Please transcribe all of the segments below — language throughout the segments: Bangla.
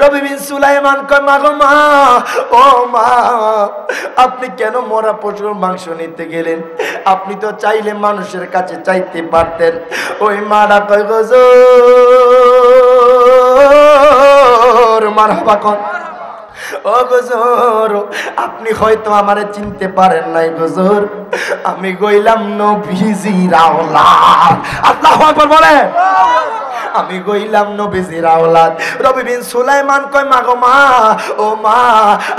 রবি বিন সুলাইমান কয় মা গো মা, ও মা আপনি কেন মরা পশুর মাংস নিতে গেলেন? আপনি তো চাইলে মানুষের কাছে চাইতে পারতেন। ওই মারা কয় হুজুর মারহাবা কোন। ও হুজুর আপনি হয়তো আমারে চিনতে পারেন নাই হুজুর, আমি গইলাম নবীজির আওলাদ। আল্লাহু আকবার বলে। আমি গইলাম নবীজির আওলাদ। রবি বিন সুলাইমান কয় মা গো মা, ও মা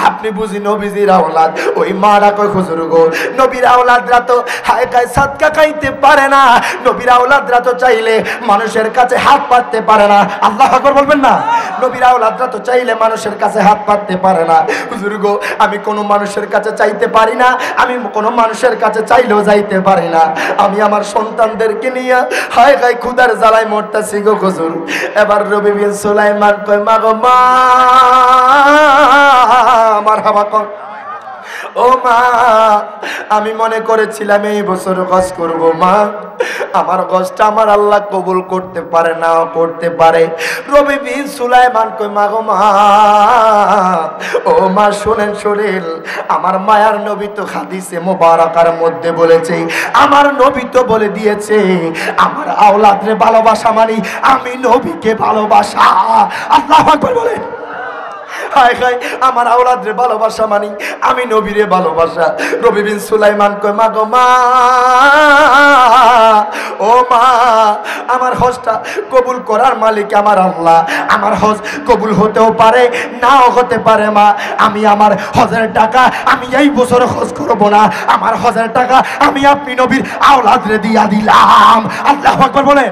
আপনি বুঝি নবীজির আওলাদ? ওই মারা কয় হুজুর গো, নবীর আওলাদরা তো হায় খায় সাদকা খাইতে পারে না, নবীর আওলাদরা তো চাইলে মানুষের কাছে হাত পাততে পারে না। আল্লাহু আকবার বলবেন না? নবীর আওলাদরা তো চাইলে মানুষের কাছে হাত পাততে পারে না। হুজুর গো আমি কোনো মানুষের কাছে চাইতে পারি না, আমি কোনো মানুষের কাছে চাইলেও যাইতে পারি না। আমি আমার সন্তানদেরকে নিয়ে হায় খায় ক্ষুধার জ্বালায় মরতেছি গো হুজুর। এবার রবি বিন সুলাইমান কয় মা গো মা, মারহাবা কর। ও মা আমি মনে করেছিলাম এই বছর হজ করব মা, আমার হজটা আমার আল্লাহ কবুল করতে পারে না করতে পারে। রবি বিন সুলাইমান কয় মা গো মা, ও মা শুনেন শুনেন, আমার মায়ার নবী তো হাদিসে মুবারাকার মধ্যে বলেছে, আমার নবী তো বলে দিয়েছে আমার আওলাদরে ভালোবাসা মানে আমি নবীকে ভালোবাসা। আল্লাহু আকবার বলেন। হায় হায় আমার আওলাদরে ভালোবাসা মানি আমি নবীরে ভালোবাসা। রবি বিন সুলাইমান কয় মা গো মা, ও মা আমার হজটা কবুল করার মালিক আমার আল্লাহ, আমার হজ কবুল হতেও পারে নাও হতে পারে মা। আমি আমার হজের টাকা আমি এই বছর হজ করব না, আমার হজের টাকা আমি আপনি নবীর আওলাদরে দিয়া দিলাম। আল্লাহু আকবার বলে।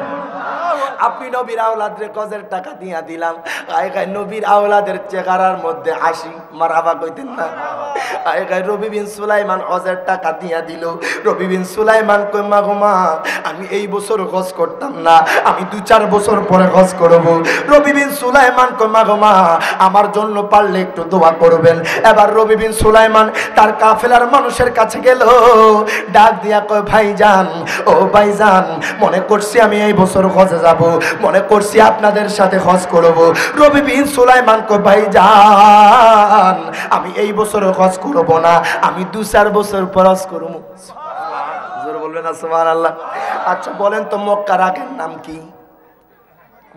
আপনি নবীর আওলাদের হজের টাকা দিয়া দিলাম। আয় গায় নবীর আওলাদের চেহারার মধ্যে হাসি, মারহাবা কইতেন না? আয় গায় রবি বিন সুলাইমান হজের টাকা দিয়া দিল। রবি বিন সুলাইমান কই মা গো মা আমি এই বছর হজ করতাম না, আমি 2-4 বছর পরে হজ করব। রবি বিন সুলাইমান কই মা গো মা আমার জন্য পারলে একটু দোয়া করবেন। এবার রবি বিন সুলাইমান তার কাফেলার মানুষের কাছে গেল, ডাক দিয়া কয় ভাইজান, ও ভাইজান মনে করছি আমি এই বছর হজে যাব, মনে করছি আপনাদের সাথে হজ করব। রবি বিন সুলাইমান কয় ভাইজান আমি এই বছর হজ করব না, আমি 2-4 বছর পর হজ করব। জোরে বলবেন না সুবহানাল্লাহ। আচ্ছা বলেন তো মক্কার আগের নাম কি?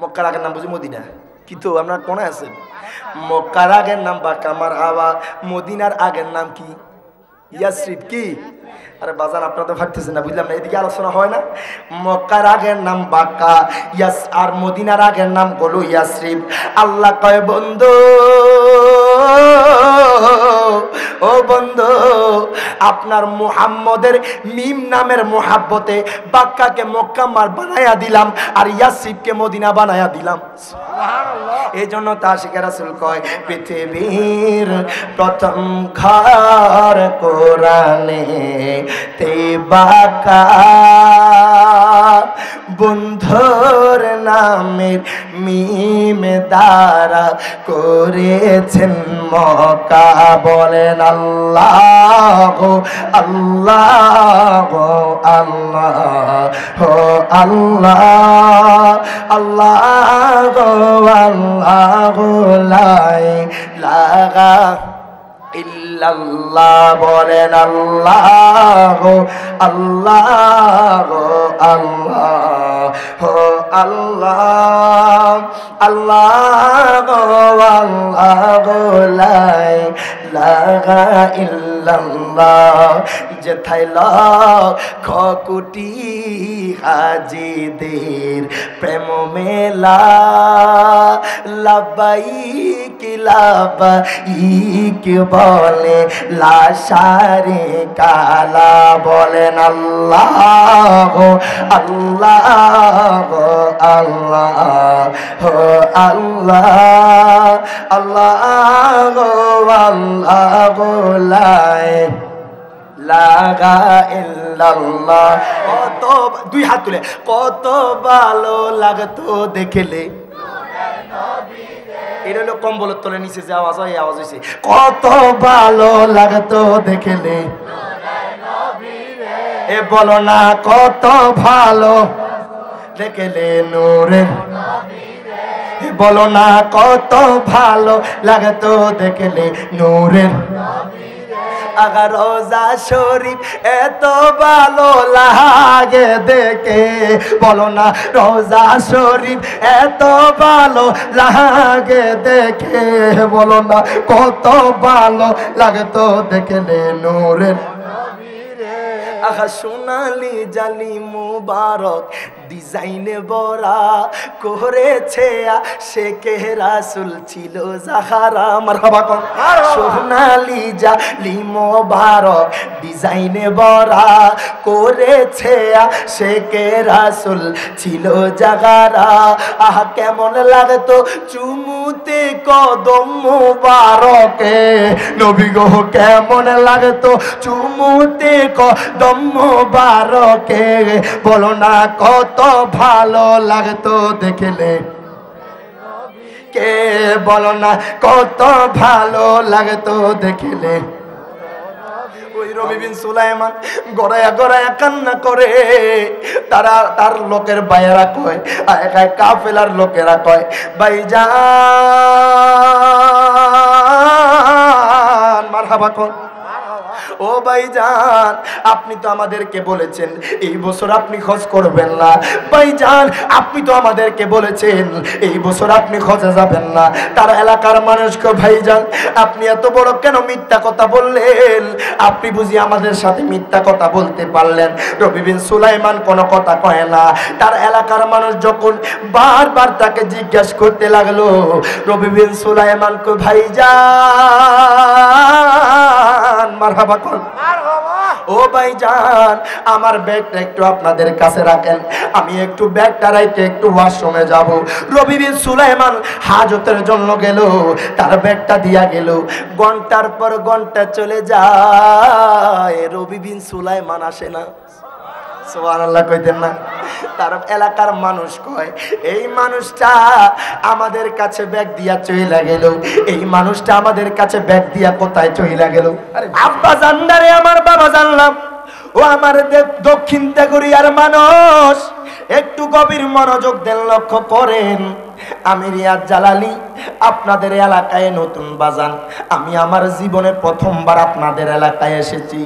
মক্কার আগের নাম বুঝি মদিনা? কি তো আপনারা কোনে আছেন? মক্কার আগের নাম বাক্কা, মারহাবা। মদিনার আগের নাম কি? ইয়াসরিব। কি আরে বাজান আপনারা তো ভাবতেছেন না, বুঝলাম না, এদিকে আলোচনা হয় না। মক্কার আগের নাম বাক্কা, ইয়াস আর মদিনার আগের নাম হলো ইয়াসরিব। আল্লাহ কয় বন্ধু, ও বন্ধু আপনার মুহাম্মদের মিম নামের মোহাব্বতে বাক্কাকে মক্কা মার বানায়া দিলাম আর ইয়াসরিবকে মদিনা বানায়া দিলাম। এই জন্য তাশিকে রাসূল কয় পৃথিবীর প্রথম ঘর কোরআনে তে বাক্কা, বন্ধুর নামের মিম দ্বারা করেছেন মক্কা। বলেন আল্লাহ আল্লাহ আল্লাহ আল্লাহ আল্লাহ আল্লাহ লা ইলাহা ইল্লাল্লাহ। বলেন আল্লাহ আল্লাহ আল্লাহ আল্লাহ আল্লাহ আল্লাহ লা ইলাহা ইল্লাল্লাহ। যেথায় লক্ষ কোটি হাজিদের প্রেম মেলা, লাব্বাইক লাব্বাইক বলে লাশারে কালা। বলেন আল্লাহ আল্লাহ আল্লাহ আল্লাহ আল্লাহ আল্লাহ লা ইলাহা ইল্লাল্লাহ। কত, দুই হাত তুলে, কত ভালো লাগতো দেখলে। এটা হলো কম্বলের তলে নিচে যে আওয়াজ হয়, এই আওয়াজ হয়েছে। কত ভালো লাগতো দেখলে, এ বলো না কত ভালো দেখলে নূরে, বলো না কত ভালো লাগতো দেখলে নূরের আগা রোজা শরীফ এত ভালো লাগে দেখে বলো না রোজা শরীফ এত ভালো লাগে দেখে বলো না কত ভালো লাগতো দেখলে নূরের আহা সোনালি জালি মুবারক ডিজাইনে বরা করেছে শেখে রাসূল ছিল জাহারা মারহাবা কোন সোনালি জালি মুবারক ডিজাইনে বরা করেছে শেখে রাসূল ছিল জাহারা আহা কেমন লাগতো চুমুতে কদম মুবারকে নবী গো কেমন লাগতো চুমুতে কদম মুবারকে বলো না কত ভালো লাগতো দেখলে কে বলো না কত ভালো লাগতো দেখলে ওই রবি বিন সুলাইমান গড়ায়া গড়ায়া কান্না করে তার লোকের বাইরা কয় কাফেলার লোকেরা কয় ভাইজান মারহাবা কোন ও ভাইজান আপনি তো আমাদেরকে বলেছেন এই বছর আপনি হজ করবেন না ভাইজান আপনি তো আমাদেরকে বলেছেন এই বছর আপনি হজে যাবেন না তার এলাকার মানুষকে ভাইজান আপনি এত বড় কেন মিথ্যা কথা বললেন আপনি বুঝি আমাদের সাথে মিথ্যা কথা বলতে পারলেন রবি বিন সুলাইমান কোনো কথা কয় না তার এলাকার মানুষ যখন বারবার তাকে জিজ্ঞাসা করতে লাগলো রবি বিন সুলাইমান কো ভাইজান মারহাবা ও ভাইজান আমার ব্যাগটা একটু আপনাদের কাছে রাখেন আমি একটু ব্যাগটা রাইতে একটু ওয়াশরুমে যাব রবি বিন সুলাইমান হাজতের জন্য গেল তার ব্যাগটা দিয়া গেল ঘন্টার পর ঘন্টা চলে যায় রবি বিন সুলাইমান আসে না সুবহানাল্লাহ কইতেন না তার এলাকার মানুষ কয় এই মানুষটা আমাদের কাছে ব্যাগ দিয়া চইলা গেল এই মানুষটা আমাদের কাছে ব্যাগ দিয়া কোথায় চইলা গেল আরে আব্বা জানদারে আমার বাবা জানলাম ও আমার দক্ষিণ তেগুরিয়ার মানুষ একটু গভীর মনোযোগ দেন লক্ষ্য করেন আমি রিয়াদ জালালি আপনাদের এলাকায় নতুন বাজান আমি আমার জীবনে প্রথমবার আপনাদের এলাকায় এসেছি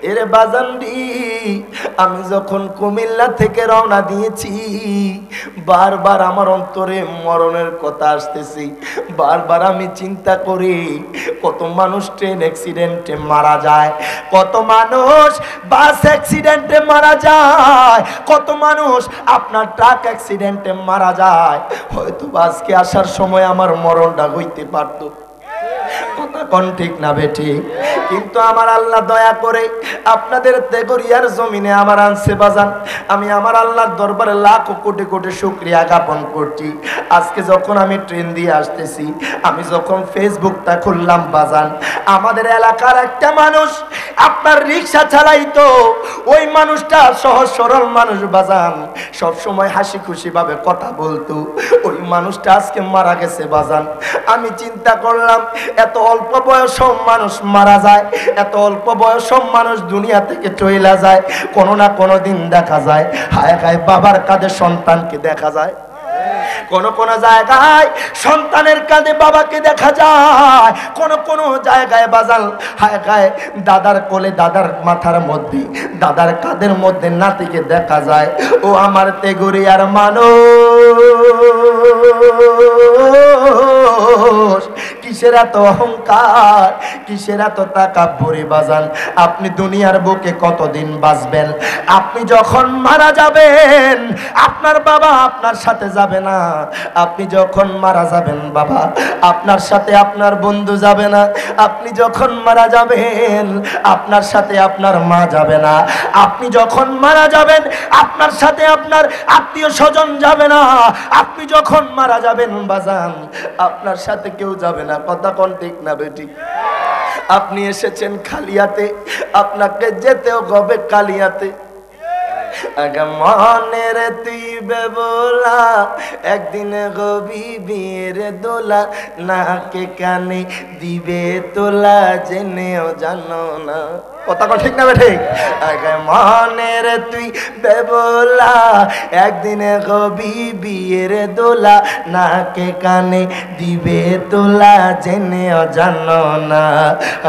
এর বাজানডি আমি যখন কুমিল্লা থেকে রওনা দিয়েছি বারবার আমার অন্তরে মরণের কথা আসতেছি বারবার আমি চিন্তা করি কত মানুষ ট্রেন অ্যাক্সিডেন্টে মারা যায় কত মানুষ বাস অ্যাক্সিডেন্টে মারা যায় কত মানুষ আপনার ট্রাক অ্যাক্সিডেন্টে মারা যায় হয়তো আজকে আসার সময় আমার মরণটা হইতে পারতো কথা কোন ঠিক না বেঠিক কিন্তু আমার আল্লাহ দয়া করে আপনাদের তেগরিয়ার জমিনে আমার আনছে বাজান আমি আমার আল্লাহর দরবারে লাখ কোটি কোটি শুকরিয়া জ্ঞাপন করছি আজকে যখন আমি ট্রেন দিয়ে আসতেছি আমি যখন ফেসবুকটা খুললাম বাজান আমাদের এলাকার একটা মানুষ আপনার রিকশা চালাইতো ওই মানুষটা সহজ সরল মানুষ বাজান সব সময় হাসি খুশি ভাবে কথা বলতো ওই মানুষটা আজকে মারা গেছে বাজান আমি চিন্তা করলাম এত অল্প বয়স মানুষ মারা যায় এত অল্প বয়স মানুষ দুনিয়া থেকে চলে যায় কোনো না কোনো দিন দেখা যায় হায় হায় বাবার কাঁধে সন্তানকে দেখা যায় কোন কোন জায়গায় সন্তানের কাঁধে বাবাকে দেখা যায় কোন কোন জায়গায় বাজাল হায় হায় দাদার কোলে দাদার মাথার মধ্যে দাদার কাঁধের মধ্যে নাতিকে দেখা যায় ও আমার তেগুরিয়ার মানুষ কিসের এত অহংকার কিসের এত তাকাব্বুরি বাজান আপনি দুনিয়ার বুকে কতদিন বাঁচবেন আপনি যখন মারা যাবেন আপনার বাবা আপনার সাথে যাবে না আপনি যখন মারা যাবেন বাবা আপনার সাথে আপনার বন্ধু যাবে না আপনি যখন মারা যাবেন আপনার সাথে আপনার মা যাবে না আপনি যখন মারা যাবেন আপনার সাথে আপনার আত্মীয় স্বজন যাবে না আপনি যখন মারা যাবেন বাজান আপনার সাথে কেউ যাবে না কথা কোন ঠিক না বেটি আপনি এসেছেন খালিয়াতে আপনাকে যেতেও হবে কালিয়াতে আগে মনের তুই বেবোলা একদিন গবি বিয়ের দোলা নাকে কানে দিবে তোলা জেনেও জানো না কথা কো ঠিক না ঠিক? মনের তুই বেবলা একদিনে হবি বিয়ের দোলা নাকে কানে দিবে তোলা জেনেও জানো না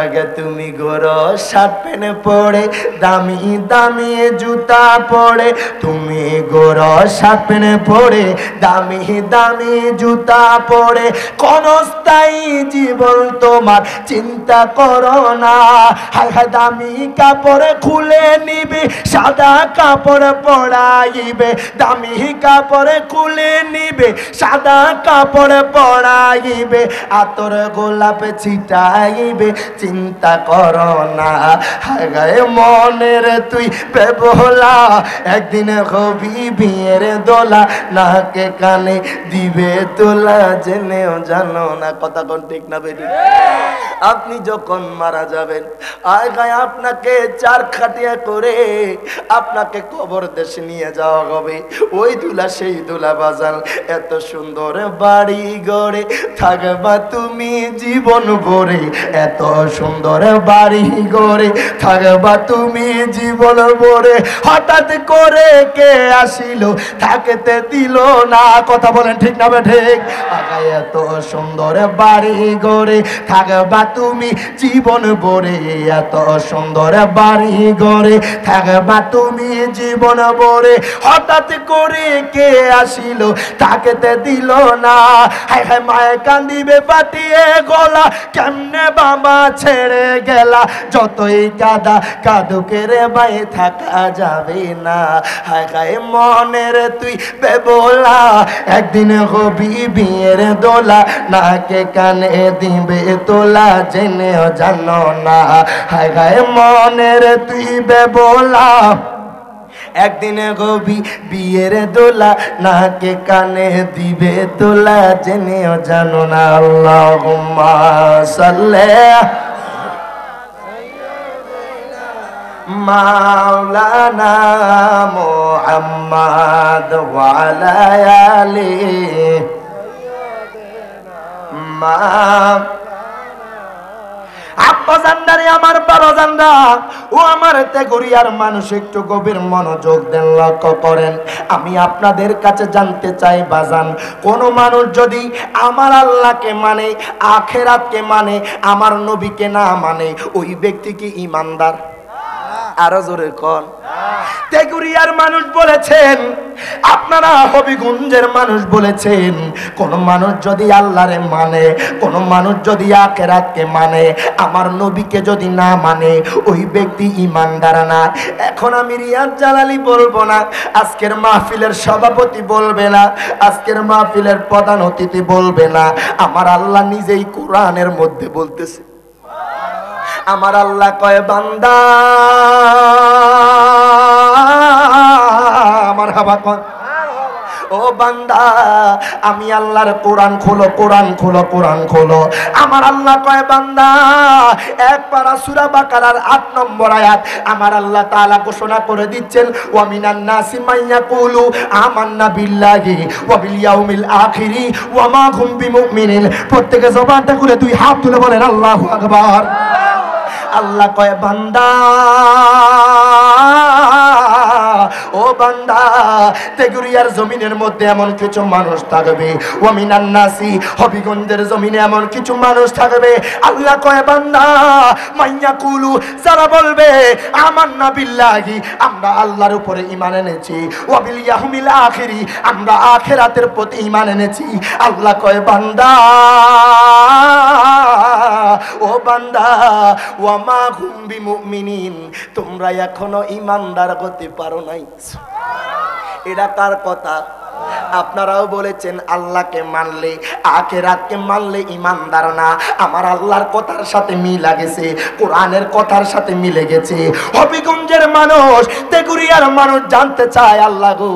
আগে তুমি গোরো শার্ট প্যান্ট পরে দামি দামি জুতা পরে তুমি গোরো শার্ট প্যান্ট পরে দামি দামি জুতা পরে কোন স্থায়ী জীবন তোমার চিন্তা করো না হায় হায় দামি কাপড় খুলে নিবে সাদা কাপড় পরাইবে দামি কাপড় খুলে নিবে সাদা কাপড় পরাইবে আতর গোলাপ ছিটাইবে চিন্তা করো না হায় গায়ে মনের তুই বেবলা একদিন হবি বিয়ের দোলা নাকে কানে দিবে তোলা জেনেও জানো না কথা কোন ঠিক না বেটি আপনি যখন মারা যাবেন আয় গায়ে আপনাকে চার খাটিয়া করে আপনাকে কবর দেশে নিয়ে যাওয়া হবে ওই দুলা সেই দুলা বাজান এত সুন্দর বাড়ি গড়ে থাকবা তুমি জীবন ভরে এত সুন্দর বাড়ি গড়ে থাকবা তুমি জীবন ভরে হঠাৎ করে কে আসিল থাকতে দিল না কথা বলেন ঠিক না ঠিক আগায় এত সুন্দর বাড়ি গড়ে থাকবা তুমি জীবন ভরে এত সুন্দর বাড়ি গড়ে থাকবা তুমি জীবন ভরে হঠাৎ করে কে আসিল থাকতে দিল না হায় হায় মায়ে কান্দিবে পাটিয়ে গলা কেমনে বাবা ছেড়ে গেলা যতই কাদা কাদুকে রে বাই থাকা যাবে না হায় হায় মনের তুই বেবলা একদিন হবি বিয়ের দোলা নাকে কানে দিবে তোলা জেনেও জানো না হায় হায় মনের তুই বেবলা একদিন গবি বিয়ের দোলা নাকে কানে দিবে তোলা জেনেও জানো না আল্লাহুম্মা সাল্লি মাওলানা মুহাম্মদ ওয়া আলা আলিহি মা আব্বা জান্দারে আমার বড় জান্দা ও আমার তেগুরিয়ার মানুষ একটু গভীর মনোযোগ দেন লক্ষ্য করেন আমি আপনাদের কাছে জানতে চাই বাজান কোন মানুষ যদি আমার আল্লাহকে মানে আখিরাতকে মানে আমার নবীকে না মানে ওই ব্যক্তি কি ঈমানদার আরো জোরে কোন তেগুরিয়ার মানুষ বলেছেন আপনারা হবিগঞ্জের মানুষ বলেছেন কোন মানুষ যদি আল্লাহরে মানে কোন মানুষ যদি আখিরাতকে মানে আমার নবীকে যদি না মানে ওই ব্যক্তি ঈমানদার না এখন আমি রিয়াজ জালালি বলবো না আজকের মাহফিলের সভাপতি বলবে না আজকের মাহফিলের প্রধান অতিথি বলবে না আমার আল্লাহ নিজেই কোরআনের মধ্যে বলতেছে আমার আল্লাহ কয় বান্দা আমার হাবা কয় ও বান্দা আমি আল্লাহর কোরআন খোলো কোরআন খোলো কোরআন খোলো আমার আল্লাহ কয় বান্দা এক পারা সূরা বাকারার 8 নম্বর আয়াত আমার আল্লাহ তাআলা ঘোষণা করে দিচ্ছেন ওয়া মিনান নাসি মাইয়াকুলু আমান্না বিল্লাহি ওয়া বিল ইয়াউমিল আখিরি ওয়া মা হুম বিমুমিনিন প্রত্যেকে জবানটা খুলে দুই হাত তুলে বলেন আল্লাহু আকবার আল্লাহ কয় বান্দা ও বান্দা তেগুরিয়ার জমিনের মধ্যে এমন কিছু মানুষ থাকবে ওয়া মিনান নাসি হবিগঞ্জের জমিনে এমন কিছু মানুষ থাকবে আল্লাহ কয় বান্দা মাইয়াকুলু যারা বলবে আমান্না বিল্লাহি আমরা আল্লাহর উপরে ঈমান এনেছি ওয়া বিল ইয়াউমিল আখিরি আমরা আখিরাতের প্রতি ঈমান এনেছি আল্লাহ কয় বান্দা ও বান্দা ওয়া মা হুম বিমুমিনিন তোমরা এখনো ঈমানদার হতে পারো নাই এটা কার কথা আপনারাও বলেছেন আল্লাহকে মানলে আখিরাতকে মানলে ঈমানদার না আমার আল্লাহর কথার সাথে মিল গেছে কোরআনের কথার সাথে মিলে গেছে হবিগঞ্জের মানুষ তেগুরিয়ার মানুষ জানতে চায় আল্লাহ গো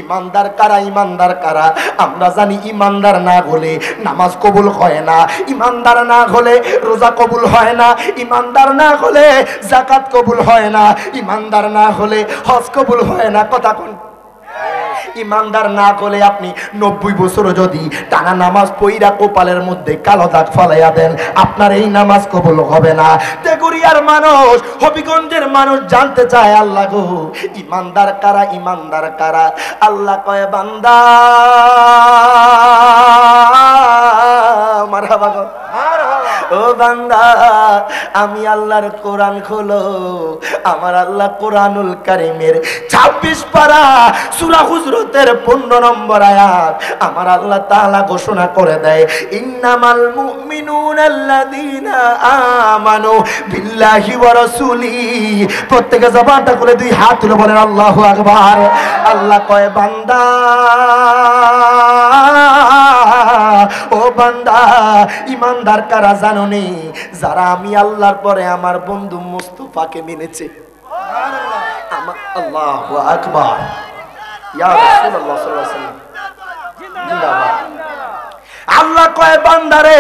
ঈমানদার কারা ঈমানদার কারা আমরা জানি ঈমানদার না হলে নামাজ কবুল হয় না ঈমানদার না হলে রোজা কবুল হয় না ঈমানদার না হলে যাকাত কবুল হয় না ঈমানদার না হলে হজ কবুল হয় না কথা কোন ইমানদার না করলে আপনি 90 বছর যদি টানা নামাজ পইরা কপালের মধ্যে কালো দাগ ফালাইয়া দেন, আপনার এই নামাজ কবুল হবে না। তেগুরিয়ার মানুষ, হবিগঞ্জের মানুষ জানতে চায়, আল্লাহ গো ইমানদার কারা, ইমানদার কারা? আল্লাহ কয় বান্দা মারহাবা গো, ও বান্দা আমি আল্লাহর কোরআন খোলো, আমার আল্লাহ কোরআনুল কারীমের 26 পারা সূরা হুজরাতের 15 নম্বর আয়াত আমার আল্লাহ তাআলা ঘোষণা করে দেয়, ইন্নামাল মুমিনুনা আল্লাযীনা আমানু বিল্লাহি ওয়া রাসূলিহি। প্রত্যেকে জবানটা খুলে দুই হাত তুলে বলেন আল্লাহু আকবার। আল্লাহ কয় বান্দা, ও বান্দা ইমানদার কারা জানো নি? যারা আমি আল্লাহর পরে আমার বন্ধু মুস্তাফাকে মেনেছে। আল্লাহু আকবার, ইয়া রাসূলুল্লাহ সাল্লাল্লাহু আলাইহি ওয়াসাল্লাম জিন্দাবাদ। আল্লাহ কয় বান্দারে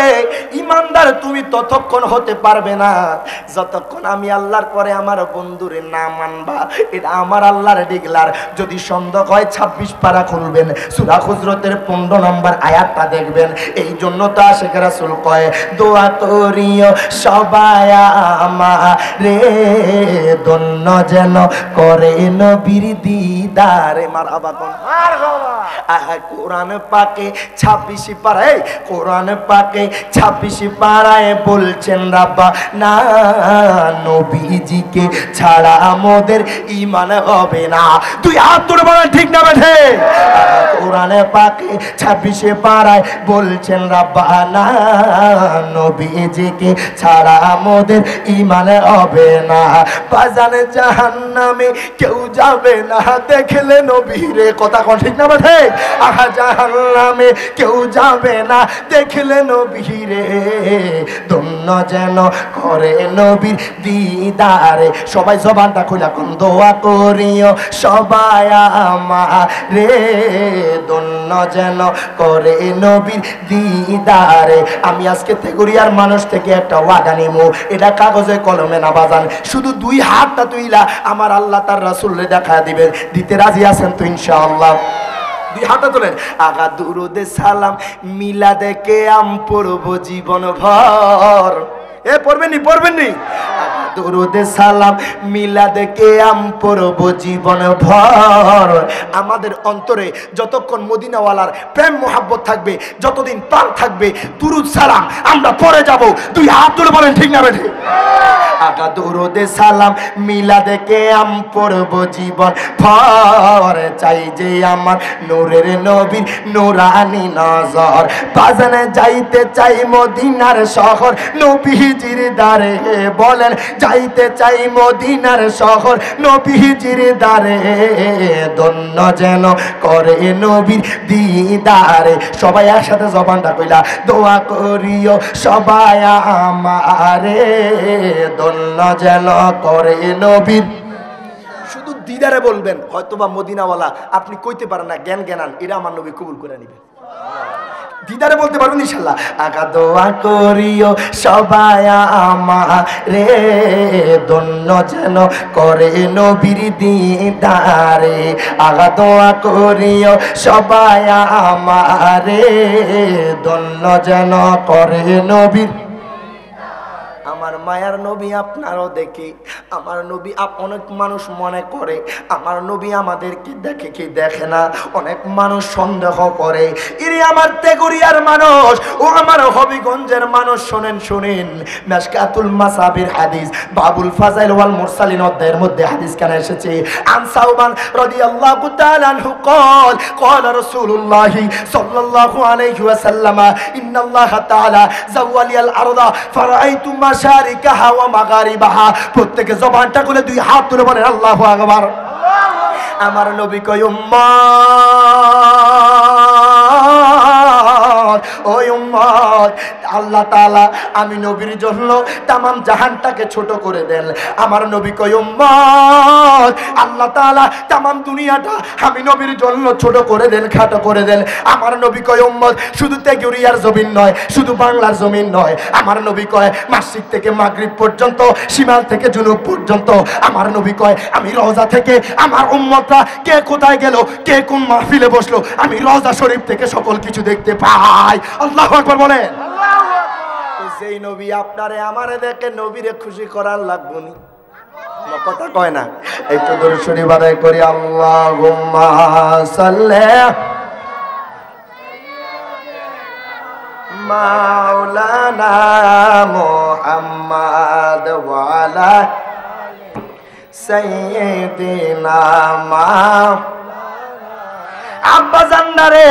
ইমানদার তুমি ততক্ষণ হতে পারবে না যতক্ষণ আমি আল্লাহর পরে আমার বন্ধুরে না মানবা। এটা আমার আল্লাহর ডিগলার। যদি সন্দেহ হয় 26 পারা খুলবেন, সূরা হুজরাতের 15 নম্বর আয়াতটা দেখবেন। এই জন্য তো আশিক রাসূল কয় দোয়া করিও সবাই আমারে ধন্য যেন করে নবীর দিদারে। মারহাবা কোন মারহাবা। কোরআন পাকে 26 পারায়, কোরআন পাকে 26 পারায় বলছেন রাব্বা না নবীজিকে ছাড়া আমাদের ঈমান হবে না। তুই হাত ধরে বলেন ঠিক না বেঠে? কোরআন পাকে 26 পারায় বলছেন রাব্বা না নবীজিকে ছাড়া আমাদের ঈমান হবে না। বাজান জাহান্নামে কেউ যাবে না দেখলে নবীরে। কথা কোন ঠিক না বেঠে? আহা জাহান্নামে কেউ যাবে না দেখলে নবীরে, ধন্য যেন করে নবীর দিদারে। সবাই জবানটা খুলে কোন দোয়া করিও সবাই আমারে ধন্য যেন করে নবীর দিদারে। আমি আজকে তেগুরিয়ার মানুষ থেকে একটা ওয়াদা নিমু, এটা কাগজে কলমে না বাজান। শুধু দুই হাতটা তুইলা আমার আল্লাহ তার রাসূলরে দেখা দিবেন। দিতে রাজি আছেন তো ইনশাআল্লাহ? দুই হাতটা তোলেন। আগা দুরুদে সালাম মিলাদে কেয়াম পড়ব জীবন ভর। এ পড়বেন নি, পড়বেন নি? দুরুদে সালাম মিলাদে কেয়াম পড়ব জীবন ভর। আমাদের অন্তরে যতক্ষণ মদিনাওয়ালার প্রেম মোহাব্বত থাকবে, যতদিন প্রাণ থাকবে, দুরুদ সালাম আমরা পড়ে যাব। দুই হাত তুলে বলেন ঠিক না বেঠি? আগা দুরুদে সালাম মিলাদে কেয়াম পড়ব জীবন ভর। চাই যে আমার নূরের নবীর নূরানি নজর। বাজানে যাইতে চাই মদিনার শহর নবীজির দারে। বলেন যাইতে চাই মদিনার শহর নবীজির দারে, ধন্য যেন করে নবীর দিদারে। সবাই একসাথে জবানটা কইলা দোয়া করিও সবাই আমারে ধন্য যেন করে নবীর। শুধু দিদারে বলবেন, হয়তোবা মদিনাওয়ালা আপনি কইতে পারেন না, জ্ঞান জ্ঞানান, এটা আমার নবী কবুল করে নিবে। দিদারে বলতে পারবেন ইনশাআল্লাহ। আগা দোয়া করিও সবাই আমারে ধন্য যেন করে নবীর দিদারে। আগা দোয়া করিও সবাই আমারে ধন্য যেন করে নবীর। আমার মায়ার নবী আপনারও দেখে, আমার নবী অনেক মানুষ মনে করে আমার নবী আমাদেরকে দেখে কি দেখে না। অনেক মানুষ সন্দেহ করে। ইরে আমার তেগুরিয়ার মানুষ, ও আমার হবিগঞ্জের মানুষ, শোনেন শোনেন, মিশকাতুল মাসাবির হাদিস বাবুল ফাজাইল ওয়াল মুরসালিন অধ্যায়ের মধ্যে হাদিস কেন এসেছে। আন সাউবান রাদিয়াল্লাহু তাআলা আনহু قال قال رسول الله صلى الله عليه وسلم ان الله تعالى زوال الارض فرأيت মাশারিকাহা ওয়া মাগারিবাহা। প্রত্যেকে জবানটা খুলে দুই হাত তুলে বলেন আল্লাহু আকবার। আমার নবী কয় উম্মত, ও উম্মত, আল্লাহ তাআলা আমি নবীর জন্য তামাম জাহানটাকে ছোট করে দেন। আমার নবী কয় উম্মত আল্লাহ তাআলা তামাম দুনিয়াটা আমি নবীর জন্য ছোট করে দেন, খাটো করে দেন। আমার নবী কয় উম্মত শুধু তেগুরিয়ার জমিন নয়, শুধু বাংলার জমিন নয়, আমার নবী কয় মাসরিক থেকে মাগরিব পর্যন্ত, শিমাল থেকে জুনুব পর্যন্ত। আমার নবী কয় আমি রওজা থেকে আমার উম্মতরা কে কোথায় গেল, কে কোন মাহফিলে বসলো, আমি রওজা শরীফ থেকে সকল কিছু দেখতে পাই। আল্লাহু আকবার বলেন। যেই নবী আপনারে আমারে দেখে নবীরে খুশি করার লাগবনি, কথা কয় না। একটু দরুদ শরীফ আদায় করি। আল্লাহুম্মা সাল্লি মাওলানা মুহাম্মদ ওয়া আলা সাইয়্যিদিনা আব্বা জান্নারে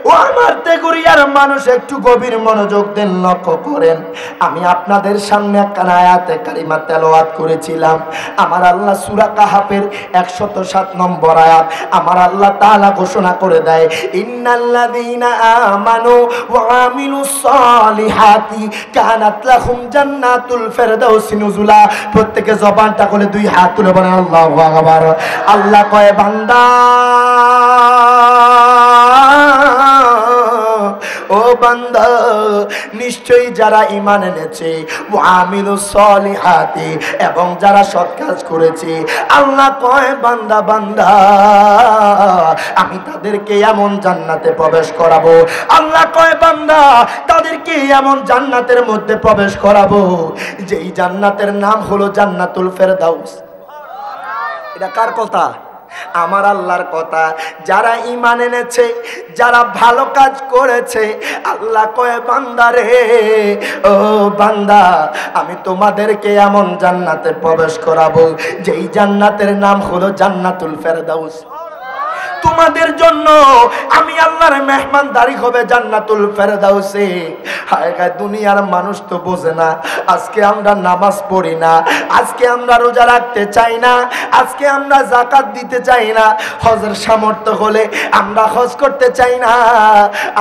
ও আমার তেগুরিয়ার মানুষ একটু গভীর মনোযোগ দেন, লক্ষ্য করেন। আমি আপনাদের সামনে একটা আয়াতে কারিমা তেলাওয়াত করেছিলাম। আমার আল্লাহ সূরা কাহাফের 107 নম্বর আয়াত আমার আল্লাহ তাআলা ঘোষণা করে দেয় ইন্নাল্লাযীনা আমানু ওয়া আমিলুস সালিহাতি কানাত লাহুম জান্নাতুল ফিরদাউসি নুজুলা। প্রত্যেকে জবানটা খুলে দুই হাত তুলে বলেন আল্লাহু আকবার। আল্লাহ কয় বান্দা ও বান্দা নিশ্চয়ই যারা ঈমান এনেছে ওয়া আমিলুস সলিহাতি এবং যারা সৎ কাজ করেছে, আল্লাহ কয় বান্দা বান্দা আমি তাদেরকে এমন জান্নাতে প্রবেশ করাবো। আল্লাহ কয় বান্দা তাদেরকে এমন জান্নাতের মধ্যে প্রবেশ করাবো যেই জান্নাতের নাম হলো জান্নাতুল ফেরদাউস। এটা কার কথা? আমার আল্লাহর কথা। যারা ঈমান এনেছে, যারা ভালো কাজ করেছে, আল্লাহ কয় বান্দা রে ও বান্দা আমি তোমাদেরকে এমন জান্নাতে প্রবেশ করাবো যেই জান্নাতের নাম হলো জান্নাতুল ফেরদাউস। তোমাদের জন্য আমি আল্লাহর মেহমানদারি হবে জান্নাতুল ফেরদাউসে। হায় হায় দুনিয়ার মানুষ তো বোঝে না। আজকে আমরা নামাজ পড়ি না, আজকে আমরা রোজা রাখতে চাই না, আজকে আমরা যাকাত দিতে চাই না, হজের সামর্থ্য হলে আমরা হজ করতে চাই না।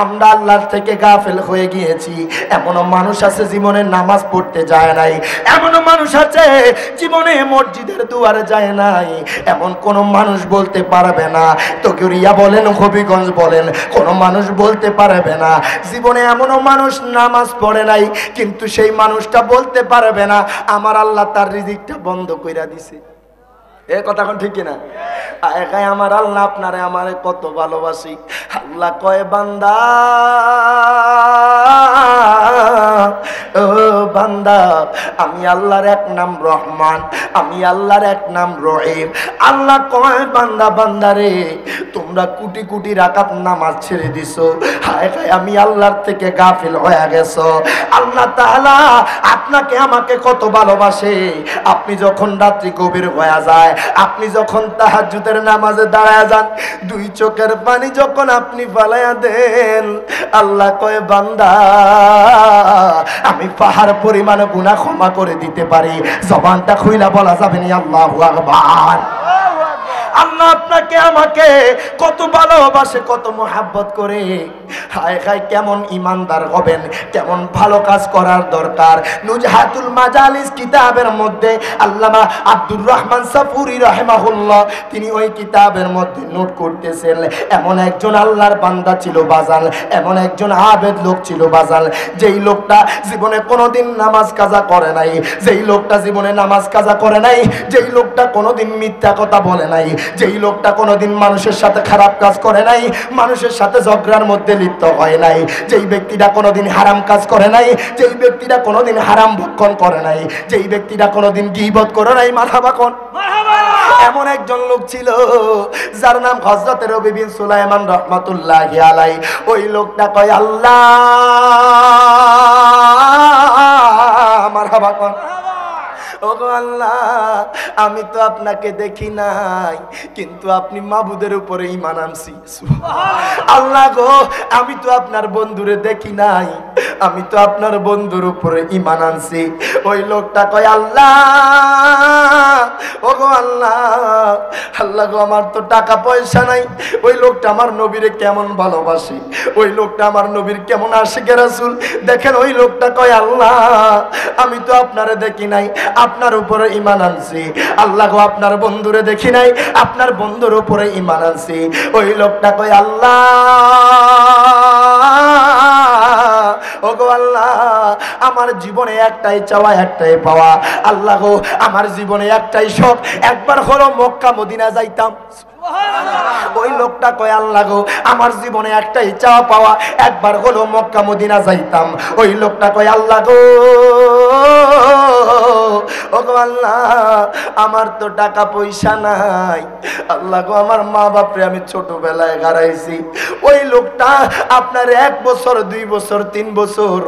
আমরা আল্লাহর থেকে গাফেল হয়ে গিয়েছি। এমনও মানুষ আছে জীবনে নামাজ পড়তে যায় নাই, এমনও মানুষ আছে জীবনে মসজিদের দুয়ারে যায় নাই। এমন কোন মানুষ বলতে পারবে না, তকিরিয়া বলেন হবিগঞ্জ বলেন, কোন মানুষ বলতে পারবে না জীবনে এমনও মানুষ নামাজ পড়ে নাই, কিন্তু সেই মানুষটা বলতে পারবে না আমার আল্লাহ তার রিজিকটা বন্ধ কইরা দিছে। এ কথা কোন ঠিক কিনা? একাই আমার আল্লাহ আপনারে আমারে কত ভালোবাসি। আল্লাহ কয় বান্দা ও বান্দা আমি আল্লাহর এক নাম রহমান, আমি আল্লাহর এক নাম রহিম। আল্লাহ কয় বান্দা বান্দারে তোমরা কোটি কোটি রাকাত নামাজ ছেড়ে দিছো, হায় হায় আমি আল্লাহর থেকে গাফিল হয়ে গেছো। আল্লাহ তাআলা আপনাকে আমাকে কত ভালোবাসে। আপনি যখন রাত্রি গভীর হয়ে যায়, আপনি যখন তাহাজ্জুদের নামাজে দাঁড়ায় যান, দুই চোখের পানি যখন আপনি ফালাইয়া দেন, আল্লাহ কয় বান্দা আমি পাহাড় পরিমাণ গুনাহ ক্ষমা করে দিতে পারি। জবানটা খুইলা বলা যাবে না আল্লাহু আকবার। আল্লাহ আপনাকে আমাকে কত ভালোবাসে, কত মোহাব্বত করে। হায় হায় কেমন ইমানদার হবেন, কেমন ভালো কাজ করার দরকার। নুজহাতুল মাজালিস কিতাবের মধ্যে আল্লামা আব্দুর রহমান সাফুরি রাহিমাহুল্লাহ তিনি ওই কিতাবের মধ্যে নোট করতেছেন, এমন একজন আল্লাহর বান্দা ছিল বাজাল, এমন একজন আবেদ লোক ছিল বাজাল, যেই লোকটা জীবনে কোনোদিন নামাজ কাজা করে নাই, যেই লোকটা জীবনে নামাজ কাজা করে নাই, যেই লোকটা কোনোদিন মিথ্যা কথা বলে নাই, যেই লোকটা কোনোদিন মানুষের সাথে খারাপ কাজ করে নাই, মানুষের সাথে ঝগড়ার মধ্যে লিপ্ত হয় নাই, যেই ব্যক্তিটা কোনোদিন হারাম কাজ করে নাই, যেই ব্যক্তিটা কোনোদিন হারাম ভক্ষণ করে নাই, যেই ব্যক্তিটা কোনোদিন গীবত করে নাই, মারহাবা কোন এমন একজন লোক ছিল যার নাম হযরত রবি বিন সুলাইমান রাহমাতুল্লাহি আলাইহি। ওই লোকটা কয় আল্লাহ মারহাবা কোন ওগো আল্লাহ, আমি তো আপনাকে দেখি নাই, কিন্তু আপনি মাবুদের উপরে ঈমান আনছি। আল্লাহ গো, আমি তো আপনার বন্ধুরে দেখি নাই, আমি তো আপনার বন্ধুর উপরে ঈমান আনছি। ওই লোকটা কয় আল্লাহ, ওগো আল্লাহ, আল্লাহ গো, আমার তো টাকা পয়সা নাই। ওই লোকটা আমার নবীরে কেমন ভালোবাসে, ওই লোকটা আমার নবীর কেমন আশিকে রাসূল। দেখেন ওই লোকটা কয় আল্লাহ, আমি তো আপনারে দেখি নাই, আপনার উপরে ঈমান আনছি। আল্লাহ গো, আপনার বন্ধুরে দেখি নাই, আপনার বন্ধুর উপরে ঈমান আনছি। ওই লোকটা কয় আল্লাহ, ওগো আল্লাহ, আমার জীবনে একটাই চাওয়া, একটাই পাওয়া। আল্লাহ গো, আমার জীবনে একটাই শখ, একবার হলো মক্কা মদিনা যাইতাম। ওই লোকটা কয় আল্লাহ গো, আমার জীবনে একটাই চাওয়া পাওয়া, একবার হলো মক্কা মদিনা যাইতাম। ওই লোকটা কয় আল্লাহ গো, ওগো আল্লাহ, আমার তো টাকা পয়সা নাই। আল্লাহ গো, আমার মা বাপরে আমি ছোটবেলায় হারাইছি। ওই লোকটা আপনার 1 বছর 2 বছর 3 বছর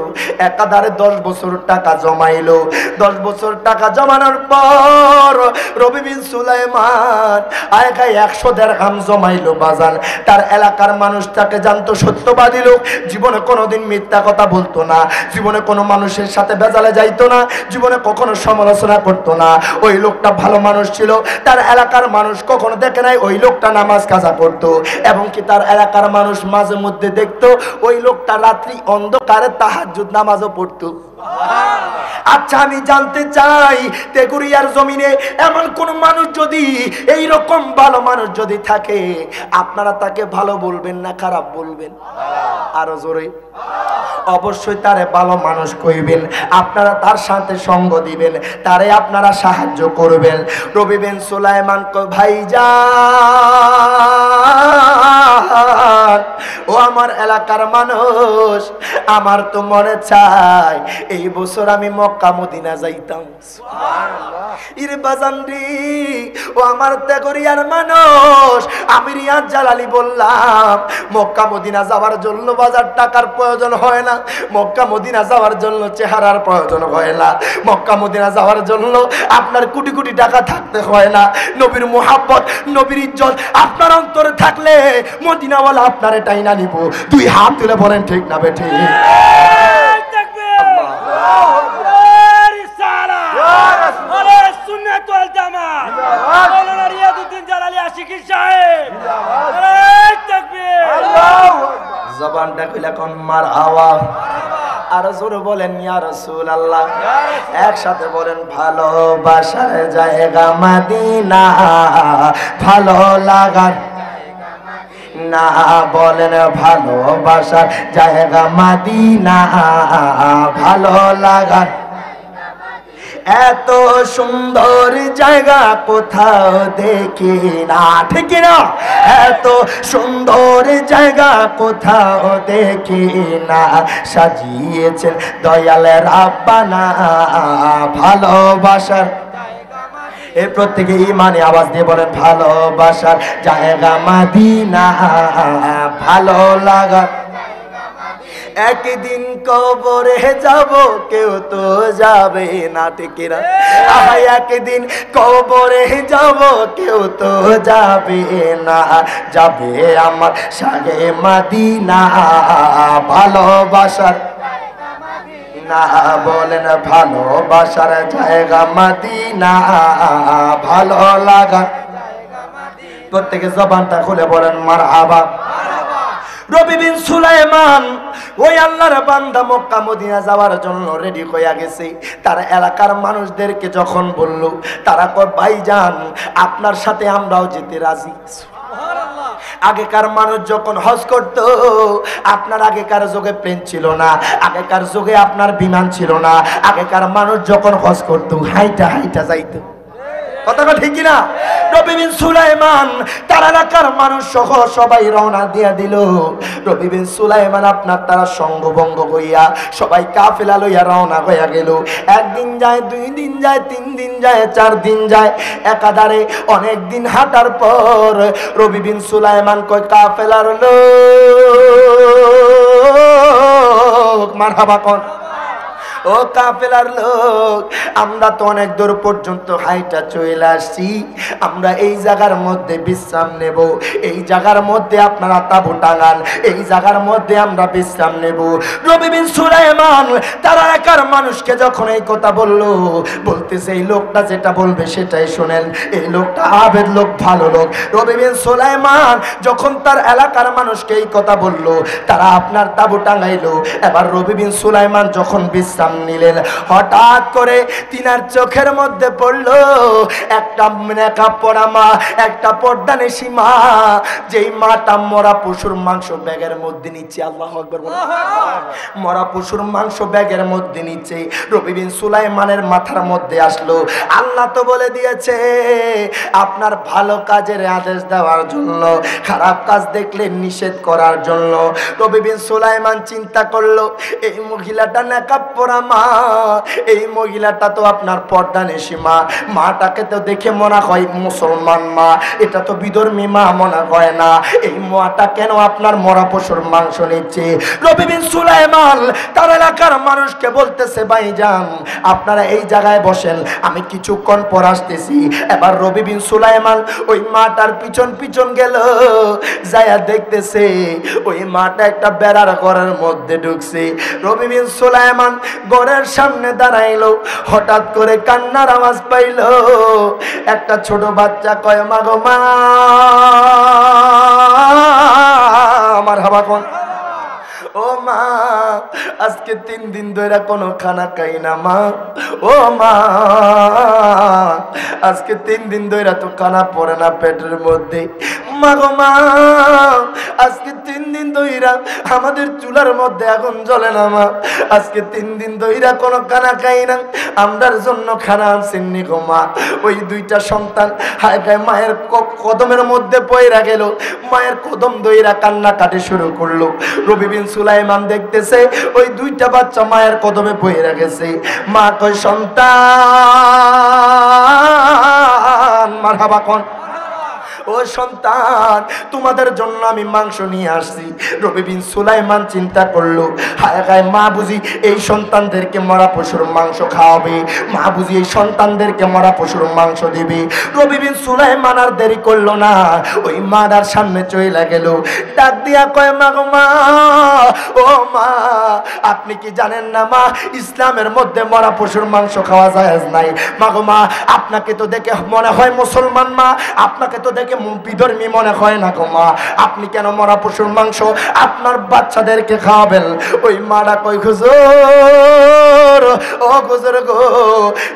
একাধারে 10 বছর টাকা জমাইলো। 10 বছর টাকা জমানোর পর রবি বিন সুলাইমান আয়কায় 100 দিরহাম জমাইলো বাজান। তার এলাকার মানুষ তাকে জানতো সত্যবাদী লোক, জীবনে কোনোদিন মিথ্যা কথা বলতো না, জীবনে কোনো মানুষের সাথে বেজালে যাইতো না, জীবনে কখনো সমালোচনা করতো না। ওই লোকটা ভালো মানুষ ছিল। তার এলাকার মানুষ কখনো দেখে নাই ওই লোকটা নামাজ কাজা করতো, এবং কি তার এলাকার মানুষ মাঝে মধ্যে দেখতো ওই লোকটা রাত্রি অন্ধকারে তাহাজ্জুদ নামাজও পড়তো। আচ্ছা, আমি জানতে চাই তেগুরিয়ার জমিনে এমন কোন মানুষ যদি, এই রকম ভালো মানুষ যদি থাকে, আপনারা তাকে ভালো বলবেন না খারাপ বলবেন? আরো জোরে। অবশ্যই তারে ভালো মানুষ কইবেন, আপনারা তার সাথে সঙ্গ দিবেন, তারে আপনারা সাহায্য করবেন। রবি বিন সুলাইমান কয় ভাইজান, ও আমার এলাকার মানুষ, আমার তো মনে চায় এই বছর আমি মক্কা মদিনা যাইতাম। ইরে বাজান রে, ও আমার তেগরিয়ার মানুষ, আমি রিয়াজ জালালি বললাম, মক্কা মদিনা যাওয়ার জন্য বাজার টাকার প্রয়োজন হয় না, মক্কা মদিনা যাওয়ার জন্য চেহারার প্রয়োজন হয় না, মক্কা মদিনা যাওয়ার জন্য আপনার কোটি কোটি টাকা থাকতে হয় না। নবীর মুহাব্বত, নবীর ইজ্জত আপনার অন্তরে থাকলে মদিনাওয়ালা আপনারে টাইনা নিব। 2 হাত তুলে বলেন ঠিক না বেঠি? জবানটা কইলা কোন মারহাবা, আর জোরে বলেন ইয়া রাসূলুল্লাহ। একসাথে বলেন ভালোবাসার জায়গা মদিনা, ভালো লাগার না, বলেন ভালোবাসার জায়গা মদিনা, ভালো লাগার। এত সুন্দর জায়গা কোথাও দেখি না, ঠিক না? এত সুন্দর জায়গা কোথাও দেখি না, সাজিয়েছেন দয়াল রাব্বানা ভালোবাসার। এর প্রত্যেকে ইমানে আওয়াজ দিয়ে বলেন ভালোবাসার জায়গা মদিনা, ভালো লাগা। একদিন কবরে যাব, কেউ তো যাবে না, ঠিক না? একদিন কবরে যাব, কেউ তো যাবে না, যাবে আমার শাহে মদিনা ভালোবাসার না, বলেন ভালোবাসার জায়গা মদিনা, ভালো লাগা। প্রত্যেকে জবানটা খুলে বলেন মারহাবা। রবি বিন সুলাইমান ওই আল্লাহর বান্দা মক্কা মদিনা যাওয়ার জন্য রেডি হয়ে গেছে। তার এলাকার মানুষদেরকে যখন বলল, তারা কয় ভাইজান, আপনার সাথে আমরাও যেতে রাজি। আগেকার মানুষ যখন হজ করত, আপনার আগেকার যুগে প্লেন ছিল না, আগেকার যুগে আপনার বিমান ছিল না, আগেকার মানুষ যখন হজ করত হাইটা হাইটা যাইতো। কথাটা ঠিক না? রবি বিন সুলাইমান তার এলাকার মানুষ সহ সবাই রওনা দিয়ে দিল। রবি বিন সুলাইমান আপনার তারা সঙ্গভঙ্গ হইয়া সবাই কাফেলা লইয়া রওনা হইয়া গেল। 1 দিন যায়, 2 দিন যায়, 3 দিন যায়, 4 দিন যায়, একাধারে অনেক দিন হাঁটার পর রবি বিন সুলাইমান কয় কাফেলার লোক মারহাবা কোন। ও কাফেলার লোক, আমরা তো অনেক দূর পর্যন্ত হাইটা চলে আসছি, আমরা এই জায়গার মধ্যে বিশ্রাম নেব, এই জায়গার মধ্যে আপনারা তাঁবু টাঙান, এই জায়গার মধ্যে আমরা বিশ্রাম নেব। নবী বিন সুলাইমান তারা একার মানুষকে যখন এই কথা বলল, বলতেছে এই লোকটা যেটা বলবে সেটাই শোনেন, এই লোকটা আবেদ লোক, ভালো লোক। নবী বিন সুলাইমান যখন তার এলাকার মানুষকে এই কথা বলল, তারা আপনার তাঁবু টাঙাইলো। এবার নবী বিন সুলাইমান যখন বিশ্রাম নিলেন, হঠাৎ করে তিনার চোখের মধ্যে পড়লো একটা মেকআপ পরা মা, একটা পর্দানেশী মা, যেই মাটা মরা পশুর মাংস ব্যাগের মধ্যে নিচ্ছে। আল্লাহু আকবার বলেন। মরা পশুর মাংস ব্যাগের মধ্যে নিচ্ছে। নবী বিন সুলাইমানের মাথার মধ্যে আসলো, আল্লাহ তো বলে দিয়েছে আপনার ভালো কাজের আদেশ দেওয়ার জন্য, খারাপ কাজ দেখলে নিষেধ করার জন্য। নবী বিন সুলাইমান চিন্তা করলো, এই মহিলাটা নেকাব পরা মা, এই মহিলাটা তো আপনার পর্দানেশী মা, মাটাকে তো দেখে মনে হয় মুসলমান মা, এটা তো বিধর্মী মা মনে হয় না, এই মাটা কেন আপনার মরা পশুর মাংস নিচ্ছে? নবী বিন সুলাইমান তার এলাকার মানুষকে বলতেছে, ভাইজান আপনারা এই জায়গায় বসেন, আমি কিছুক্ষণ পর আসতেছি। এবার নবী বিন সুলাইমান ওই মাটার পিছন পিছন গেল, যায়া দেখতেছে ওই মাটা একটা বেড়ার ঘরের মধ্যে ঢুকছে। নবী বিন সুলাইমান ঘরের সামনে দাঁড়াইলো, হঠাৎ করে কান্নার আওয়াজ পাইল। একটা ছোট বাচ্চা কয়, মা গো মা, আমার হাবা কোন, ও মা আজকে 3 দিন ধরে কোনো খানা খাই না মা, ও মা আজকে 3 দিন ধরে তো খানা পড়ে না পেটের মধ্যে, মা গো মা আজকে 3 দিন ধরে আমাদের চুলার মধ্যে আগুন জ্বলে না মা, আজকে 3 দিন ধরে কোনো খানা খাই না, আমরার জন্য খানা আনছেন নি গো মা। ওই 2টা সন্তান হায় হায় মায়ের কদমের মধ্যে পয়রা গেল, মায়ের কদম ধইরা কান্না কাটে শুরু করলো। নবী বিন সুলাইমান দেখতেছে ওই 2টা বাচ্চা মায়ের কদমে পয়রা গেছে। মা কয়, সন্তান মারহাবা কোন, ও সন্তান তোমাদের জন্য আমি মাংস নিয়ে আসছি। নবী বিন সুলাইমান চিন্তা করলো, হায় হায় মা বুঝি এই সন্তানদেরকে মরা পশুর মাংস খাওয়াবে, মা বুঝি এই সন্তানদেরকে মরা পশুর মাংস দিবে। নবী বিন সুলাইমান আর দেরি করলো না, ওই মাদার সামনে চলে গেল, ডাক দিয়া কয়, মা গো মা, ও মা আপনি কি জানেন না মা, ইসলামের মধ্যে মরা পশুর মাংস খাওয়া জায়েজ নাই। মা গো মা আপনাকে তো দেখে মনে হয় মুসলমান মা, আপনাকে তো দেখে বিধর্মী মনে হয় না গো মা, আপনি কেন মরা পশুর মাংস আপনার বাচ্চাদেরকে খাওয়াবেন? ওই মারা কই, হুজুর ও হুজুর গো,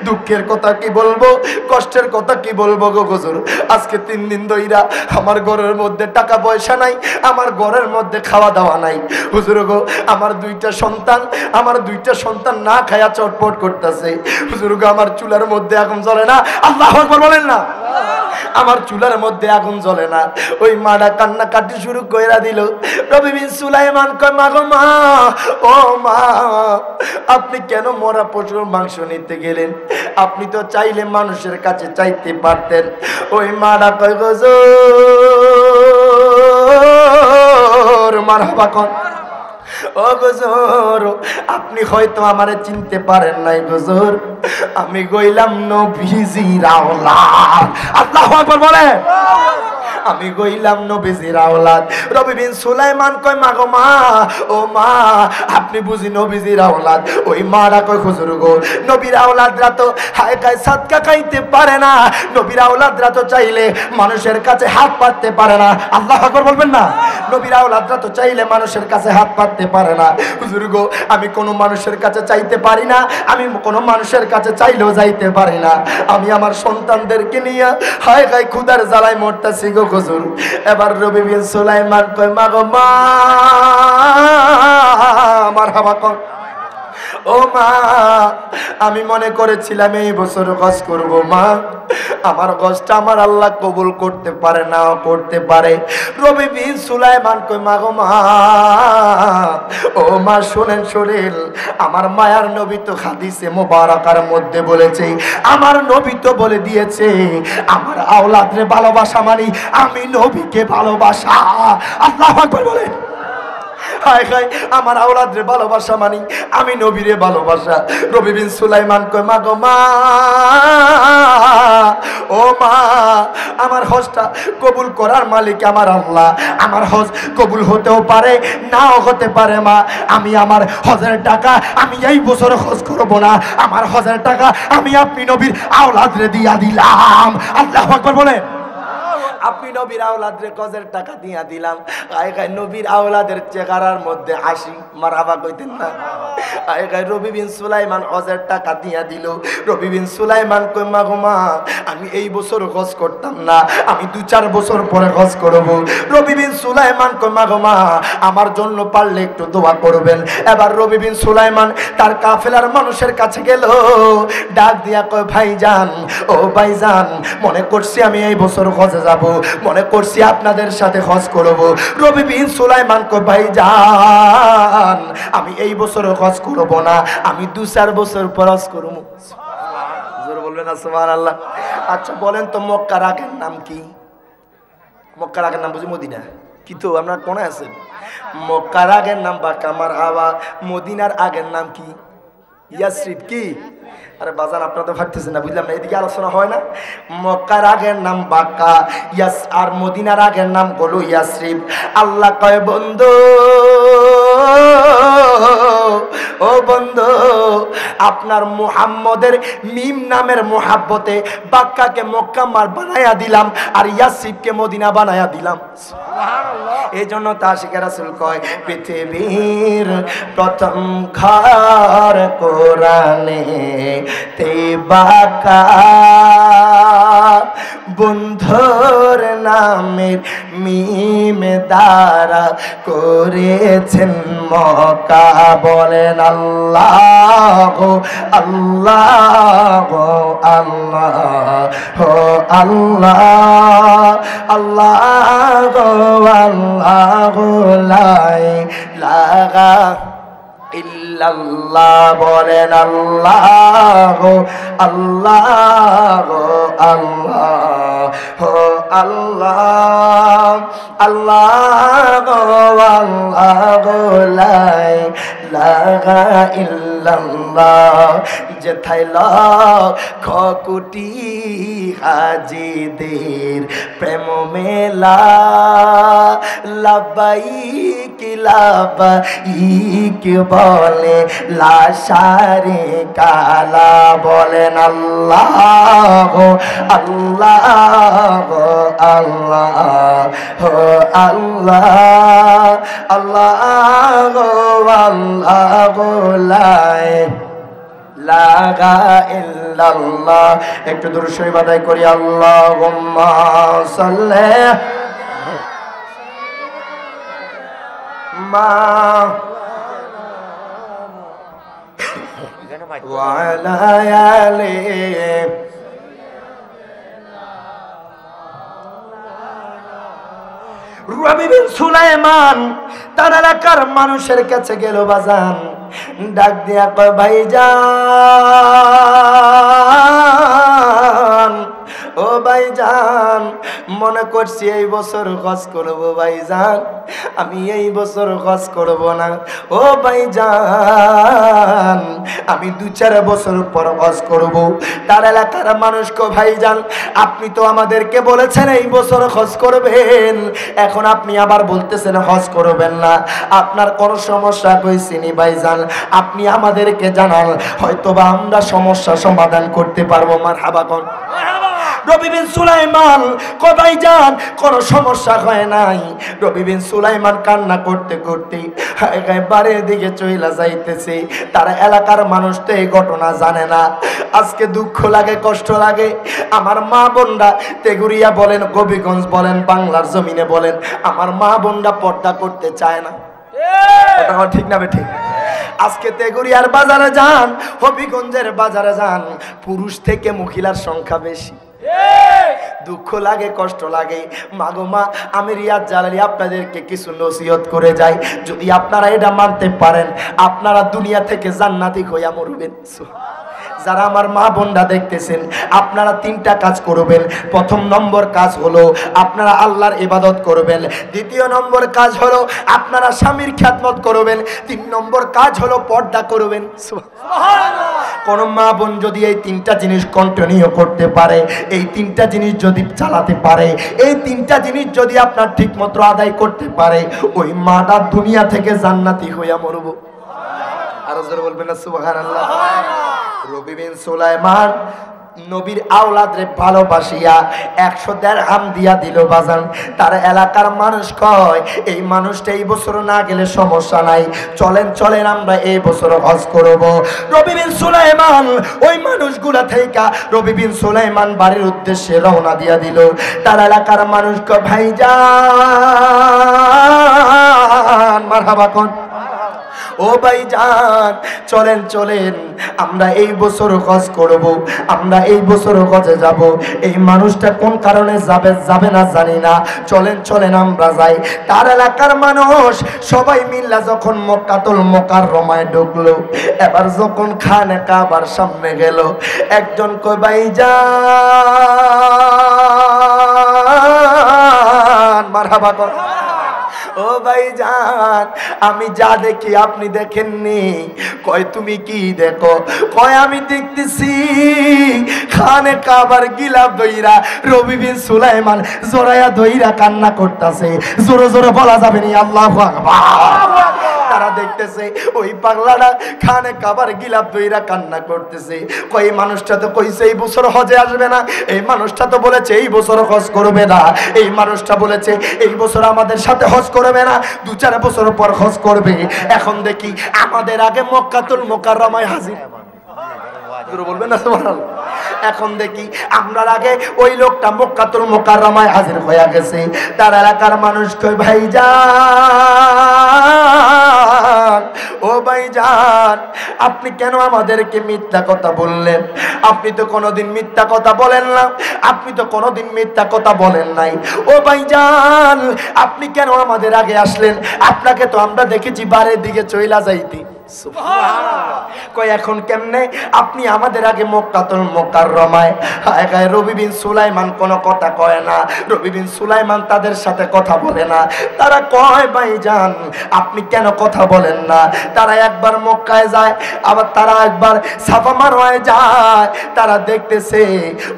দুঃখের কথা কি বলবো, কষ্টের কথা কি বলবো গো হুজুর, আজকে 3 দিন ধইরা আমার ঘরের মধ্যে টাকা পয়সা নাই, আমার ঘরের মধ্যে খাওয়া দাওয়া নাই হুজুর গো, আমার 2টা সন্তান না খায়া চটপট করতেছে হুজুর গো, আমার চুলার মধ্যে আগুন জ্বলে না। আল্লাহু আকবার বলেন না। আমার চুলার মধ্যে আগুন জ্বলে না। ওই মাটা কান্না কাটি শুরু কইরা দিল। নবী বিন সুলাইমান কয়, মা গো মা, ও মা আপনি কেন মরা পশুর মাংস নিতে গেলেন? আপনি তো চাইলে মানুষের কাছে চাইতে পারতেন। ওই মাটা কয়, হুজুর মারহাবা কোন, ও হুজুর আপনি হয়তো আমারে চিনতে পারেন নাই হুজুর, আমি গইলাম নবীজির আওলাদ। আল্লাহু আকবার বলে, আমি গইলাম নবীজির আওলাদ। নবী বিন সুলাইমান কয়, মা গো মা, ও মা আপনি বুঝি নবীজির আওলাদ? ওই মারা কয়, হুজুর গো নবীর আওলাদরা তো হায় খায় সাদকা খাইতে পারে না, নবীর আওলাদরা তো চাইলে মানুষের কাছে হাত পাততে পারে না। আল্লাহু আকবার বলবেন না। নবীর আওলাদরা তো চাইলে মানুষের কাছে হাত পাততে পারে না। হুজুর গো আমি কোনো মানুষের কাছে চাইতে পারি না, আমি কোনো মানুষের কাছে চাইলেও যাইতে পারি না, আমি আমার সন্তানদেরকে নিয়ে হায় খায় ক্ষুধার জ্বালায় মরতেছি গো হুজুর। এবার নবী বিন সুলাইমান কয়, মা গো মা, মারহাবা কোন, ও মা আমি মনে করেছিলাম এই বছর হজ করব মা, আমার হজটা আমার আল্লাহ কবুল করতে পারে না করতে পারে। নবী বিন সুলাইমান কই, মা গো মা, ও মা শুনেন শুনেন, আমার মায়ার নবী তো হাদিসে মুবারাকার মধ্যে বলেছে, আমার নবী তো বলে দিয়েছে আমার আওলাদরে ভালোবাসা মানে আমি নবীকে ভালোবাসা। আল্লাহু আকবার বলেন। হায় হায় আমার আওলাদ রে ভালোবাসা মানি আমি নবীরে ভালোবাসা। রবি বিন সুলাইমান কয় মা গো মা, ও মা, আমার হজটা কবুল করার মালিক আমার আল্লাহ। আমার হজ কবুল হতেও পারে নাও হতে পারে মা। আমি আমার হজের টাকা আমি এই বছর হজ করব না। আমার হজের টাকা আমি আপনি নবীর আওলাদ রে দিয়া দিলাম। আল্লাহু আকবার বলেন। আপনি নবীর আওলাদের হজের টাকা দিয়া দিলাম। আয় গায় নবীর আওলাদের চেহারার মধ্যে হাসি, মারহাবা কইতেন না? আয় গায় রবি বিন সুলাইমান হজের টাকা দিয়া দিল। রবি বিন সুলাইমান কই মা গো মা, আমি এই বছর হজ করতাম না, আমি 2-4 বছর পরে হজ করব। রবি বিন সুলাইমান কই মা গো মা, আমার জন্য পারলে একটু দোয়া করবেন। এবার রবি বিন সুলাইমান তার কাফেলার মানুষের কাছে গেল, ডাক দিয়া কয় ভাইজান, ও ভাইজান, মনে করছি আমি এই বছর হজে যাব, মনে করছি আপনাদের সাথে হজ করব। রবি বিন সুলাইমান কয় ভাইজান, আমি এই বছর হজ করব না, আমি 2-4 বছর পর হজ করব। জোরে বলবেন না সুবহানাল্লাহ। আচ্ছা বলেন তো মক্কার আগের নাম কি? মক্কার আগের নাম বুঝি মদিনা? কি তো আপনার কোনে আছেন? মক্কার আগের নাম বাক্কা, মারহাবা। মদিনার আগের নাম কি? ইয়াসরিব। কি? আরে বাজান আপনারা তো ভাবতেছেন না, বুঝলাম না, এদিকে আলোচনা হয় না। মক্কার আগের নাম বাক্কা, ইয়াস, আর মদিনার আগের নাম হলো ইয়াসরিব। আল্লাহ কয় বন্ধু, ও বন্ধু, আপনার মুহাম্মদের মিম নামের মোহাব্বতে বাক্কাকে মক্কা মার বানায়া দিলাম, আর ইয়াসরিবকে মদিনা বানায়া দিলাম। এই জন্য তা আশিকে রাসূল কয় পৃথিবীর প্রথম ঘর কোরআনে তে বাক্কা, বন্ধুর নামের মিম দ্বারা করেছেন মক্কা। বলেন আল্লাহ আল্লাহ আল্লাহ আল্লাহ আল্লাহ আল্লাহ লা ইলাহা ইল্লাল্লাহ। বলেন আল্লাহ আল্লাহ আল্লাহ আল্লাহ আল্লাহ আল্লাহ লা ইলাহা ইল্লাল্লাহ। যেথায় লক্ষ কোটি হাজিদের প্রেম মেলা, লাব্বাইক লাব্বাইক বলে লাশারে কালা। বলেন আল্লাহ আল্লাহ আল্লাহ আল্লাহ আল্লাহ আল্লাহ লা ইলাহা ইল্লাল্লাহ। একটু দরুদ শরীফ আদায় করি। আল্লাহুম্মা সাল্লি মা ওয়া আলা আলি রবি বিন সুলাইমান তার এলাকার মানুষের কাছে গেল বাজান, ডাক দিয়া কয় ভাইজান, ও ভাইজান, মনে করছি এই বছর হজ করব ভাইজান, আমি এই বছর হজ করব না। ও ভাইজান, আমি 2-4 বছর পর হজ করব। তার এলাকার মানুষ কয় ভাইজান, আপনি তো আমাদেরকে বলেছেন এই বছর হজ করবেন, এখন আপনি আবার বলতেছেন হজ করবেন না, আপনার কোনো সমস্যা কইছিনি ভাইজান, আপনি আমাদেরকে জানান, হয়তোবা আমরা সমস্যা সমাধান করতে পারবো। মারহাবা কোন। রবি বিন সুলাইমান কয় ভাইজান কোনো সমস্যা হয় নাই। রবি বিন সুলাইমান কান্না করতে করতে বাড়ির দিকে চইলা যাইতেছে। তার এলাকার মানুষ তো এই ঘটনা জানে না। আজকে দুঃখ লাগে, কষ্ট লাগে। আমার মা বোনরা তেগুরিয়া বলেন, গোপীগঞ্জ বলেন, বাংলার জমিনে বলেন, আমার মা বোনরা পর্দা করতে চায় না। কথা ঠিক না ঠিক? আজকে তেগুরিয়ার বাজারে যান, হবিগঞ্জের বাজারে যান, পুরুষ থেকে মহিলার সংখ্যা বেশি। দুঃখ লাগে, কষ্ট লাগে। মাগো মা, আমি রিয়াদ জালালি আপনাদেরকে কিছু নসিহত করে যাই, যদি আপনারা এটা মানতে পারেন আপনারা দুনিয়া থেকে জান্নাতি হইয়া মরবেন। যারা আমার মা বোনরা দেখতেছেন, আপনারা 3টা কাজ করবেন। প্রথম নম্বর কাজ হলো আপনারা আল্লাহর ইবাদত করবেন। দ্বিতীয় নম্বর কাজ হলো আপনারা স্বামীর খিদমত করবেন। 3 নম্বর কাজ হলো পর্দা করবেন। সুবহানাল্লাহ। কোন মা বোন যদি এই 3টা জিনিস কন্টিনিউ করতে পারে, এই 3টা জিনিস যদি চালাতে পারে, এই 3টা জিনিস যদি আপনার ঠিকমতো আদায় করতে পারে, ওই মাটা দুনিয়া থেকে জান্নাতি হইয়া মরব। আর জোরে বলবেন না সুবহানাল্লাহ। রবি বিন সুলাইমান নবীর আওলাদরে ভালোবাসিয়া 100 দিরহাম দিয়া দিল বাজান। তার এলাকার মানুষ কয় এই মানুষটা এই বছর না গেলে সমস্যা নাই, চলেন চলেন আমরা এই বছর হজ করব। রবি বিন সুলাইমান ওই মানুষগুলা থেকে রবি বিন সুলাইমান বাড়ির উদ্দেশ্যে রওনা দিয়া দিল। তার এলাকার মানুষ কয় ভাইজান মারহাবা কোন, ও ভাইজান চলেন চলেন আমরা এই বছর হজ করব, আমরা এই বছর হজে যাব। এই মানুষটা কোন কারণে যাবে না জানি না, চলেন চলেন আমরা যাই। তার এলাকার মানুষ সবাই মিল্লা যখন মক্কাতুল মুকাররমায় ঢুকলো, এবার যখন খানে কাবার সামনে গেল, একজন কয় ভাইজান মারহাবা কর, ও ভাইজান আমি যা দেখি আপনি দেখেননি। কয় তুমি কি দেখো? কয় আমি দেখতেছি খানে কাবার গিলাফ দইরা রবি বিন সুলাইমান জোরায়া দইরা কান্না করতেছে। জোরে জোরে বলা যাবে না আল্লাহু আকবার। তারা দেখতেছে ওই পাগলাটা খানে কাবার গিলাফ দইরা কান্না করতেছে। কই মানুষটা তো কইছে এই বছর হজে আসবে না, এই মানুষটা তো বলেছে এই বছর হজ করবে না, এই মানুষটা বলেছে এই বছর আমাদের সাথে হজ করবে না, 2-4 বছর পর হজ করবে। এখন দেখি আমাদের আগে মক্কাতুল মুকাররমায় হাজির, বলবেন না সুবহানাল্লাহ। এখন দেখি আমরার আগে ওই লোকটা মক্কাতুল মুকাররমায় হাজির হয়ে গেছে। তার এলাকার মানুষ কই ভাইজান, ও ভাইজান আপনি কেন আমাদেরকে মিথ্যা কথা বললেন? আপনি তো কোনোদিন মিথ্যা কথা বলেন না, আপনি তো কোনোদিন মিথ্যা কথা বলেন নাই। ও ভাইজান আপনি কেন আমাদের আগে আসলেন? আপনাকে তো আমরা দেখেছি বাড়ির দিকে চইলা যাইতে। সুবহানাল্লাহ। কই এখন কেমনে আপনি আমাদের আগে মক্কাতুল মুকাররমায়? হায় হায়, রবি বিন সুলাইমান কোনো কথা কয় না, রবি বিন সুলাইমান তাদের সাথে কথা বলে না। তারা কয় ভাইজান আপনি কেন কথা বলেন না? তারা একবার মক্কায় যায়, আবার তারা একবার সাফা মারওয়ায় যায়। তারা দেখতেছে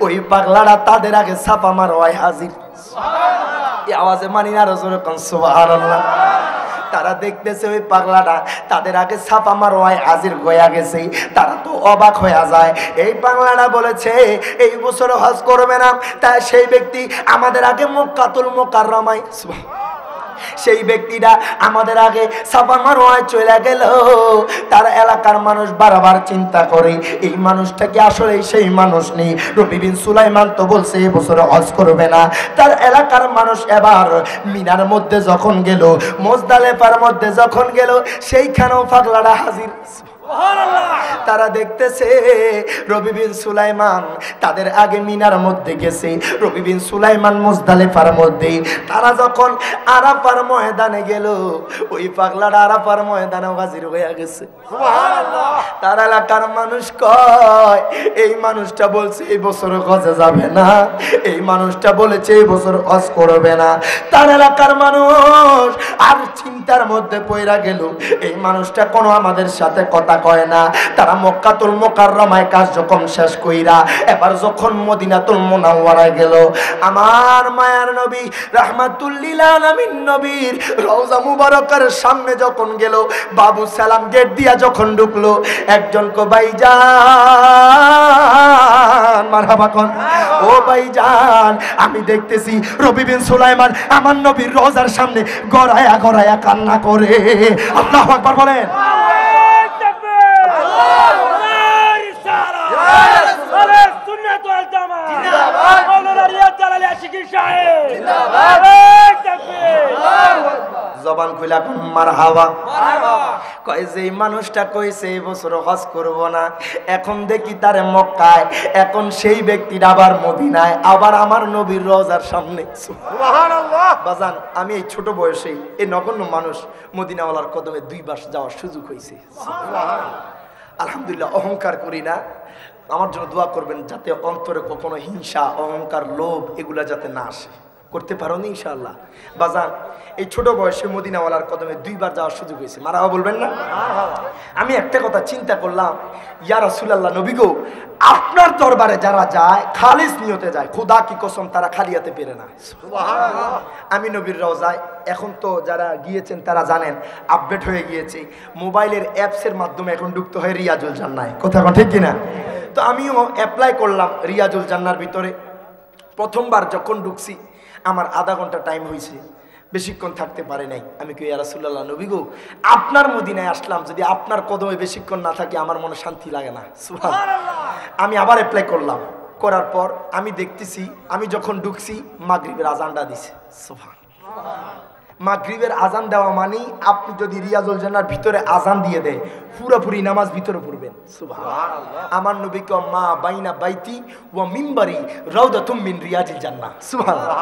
ওই পাগলারা তাদের আগে সাফা মারওয়ায় হাজির। সুবহানাল্লাহ। এই আওয়াজে মানি না রাসূল কোন সুবহানাল্লাহ। তারা দেখতেছে ওই পাগলাটা তাদের আগে সাফা মারওয়ায় হাজির হয়ে গেছে। তারা তো অবাক হয়ে যায়। এই পাগলাটা বলেছে এই বছর হজ করবে না, তাই সেই ব্যক্তি আমাদের আগে মক্কাতুল মুকাররমায়, সেই ব্যক্তিটা আমাদের আগে সাফা মারওয়ায় চলে গেল। তার এলাকার মানুষ বারবার চিন্তা করে এই মানুষটা কি আসলে সেই মানুষ নেই? রবি বিন সুলাইমান তো বলছে এই বছর হজ করবে না। তার এলাকার মানুষ এবার মিনার মধ্যে যখন গেল, মুজদালিফার মধ্যে যখন গেল, সেইখানেও পাগলাটা হাজির। তারা দেখতেছে রবি বিন সুলাইমান তাদের আগে মিনার মধ্যে গেছে, রবি বিন সুলাইমান মুজদালিফার মধ্যে। তারা যখন আরাফার ময়দানে গেল, ওই পাগলাটা আরাফার ময়দানে হাজির হয়ে গেছে। সুবহানাল্লাহ। তার এলাকার মানুষ কয় এই মানুষটা বলছে এই বছর হজে যাবে না, এই মানুষটা বলেছে এই বছর হজ করবে না। তার এলাকার মানুষ আর চিন্তার মধ্যে পড়া গেল, এই মানুষটা কোনো আমাদের সাথে কথা কয় না। তারা মক্কাতুল মুকাররমায় কার্যক্রম শেষ কইরা এবার যখন মদিনাতুল মুনাওয়ারায় গেল, আমার মায়ার নবী রাহমাতুল লিল আলামিন নবীর রওজা মুবারকের সামনে যখন গেল, বাবু সালাম গেট দিয়া যখন ঢুকলো, একজন কো ভাইজান মারহাবা কোন, ও ভাইজান আমি দেখতেছি রবি বিন সুলাইমান আমার নবীর রওজার সামনে গড়ায়া গড়ায়া কান্না করে। আল্লাহু আকবার বলেন। জবান খুলা কোন মারহাবা। কয় যে মানুষটা কইছে এই বছর হজ করব না, এখন দেখি তারে মক্কায়, এখন সেই ব্যক্তিটা আবার মদিনায়, আবার আমার নবীর রওজার সামনে। সুবহানাল্লাহ। বাজান আমি এই ছোট বয়সে এই নগণ্য মানুষ মদিনাওয়ালার কদমে 2 বার যাওয়ার সুযোগ হয়েছে। সুবহানাল্লাহ। আলহামদুলিল্লাহ অহংকার করি না। আমার জন্য দোয়া করবেন যাতে অন্তরে কখনো হিংসা, অহংকার, লোভ এগুলা যাতে না আসে। করতে পারো নি ইনশাআল্লাহ? বাজান, এই ছোট বয়সে মদিনাওয়ালার কদমে 2 বার যাওয়ার সুযোগ হয়েছে, মারহাবা বলবেন না? আমি একটা কথা চিন্তা করলাম, ইয়া রাসূলুল্লাহ, নবী গো, আপনার দরবারে যারা যায় খালিস নিয়তে যায়, খোদা কি কসম তারা খালি হাতে পেরে না। সুবহানাল্লাহ। আমি নবীর রওজায়, এখন তো যারা গিয়েছেন তারা জানেন আপডেট হয়ে গিয়েছে, মোবাইলের অ্যাপসের মাধ্যমে এখন ঢুকতে হয় রিয়াজুল জান্নাহ। কথা কথা ঠিক কিনা? তো আমিও অ্যাপ্লাই করলাম রিয়াজুল জান্নাহর ভিতরে। প্রথমবার যখন ঢুকছি আমার আধা ঘন্টা টাইম হয়েছে, বেশিক্ষণ থাকতে পারে নাই। আমি কি ইয়া রাসূলুল্লাহ, নবী গো, আপনার মদিনায় আসলাম, যদি আপনার কদমে বেশিক্ষণ না থাকে আমার মনে শান্তি লাগে না। সুবহানাল্লাহ। আমি আবার অ্যাপ্লাই করলাম, করার পর আমি দেখতেছি, আমি যখন ঢুকছি মাগরিবের আজানটা দিছে। সুবহানাল্লাহ। মাগরিবের আজান দেওয়া মানেই আপনি যদি রিয়াজুল জান্নাহর ভিতরে আজান দিয়ে দেয় পুরোপুরি নামাজ ভিতরে পড়বেন। সুবহানাল্লাহ। আমার নবী কয় মা বাইনা বাইতি ওয়া মিম্বারি রাউদাতুম মিন রিয়াজিল জান্নাহ। সুবহানাল্লাহ।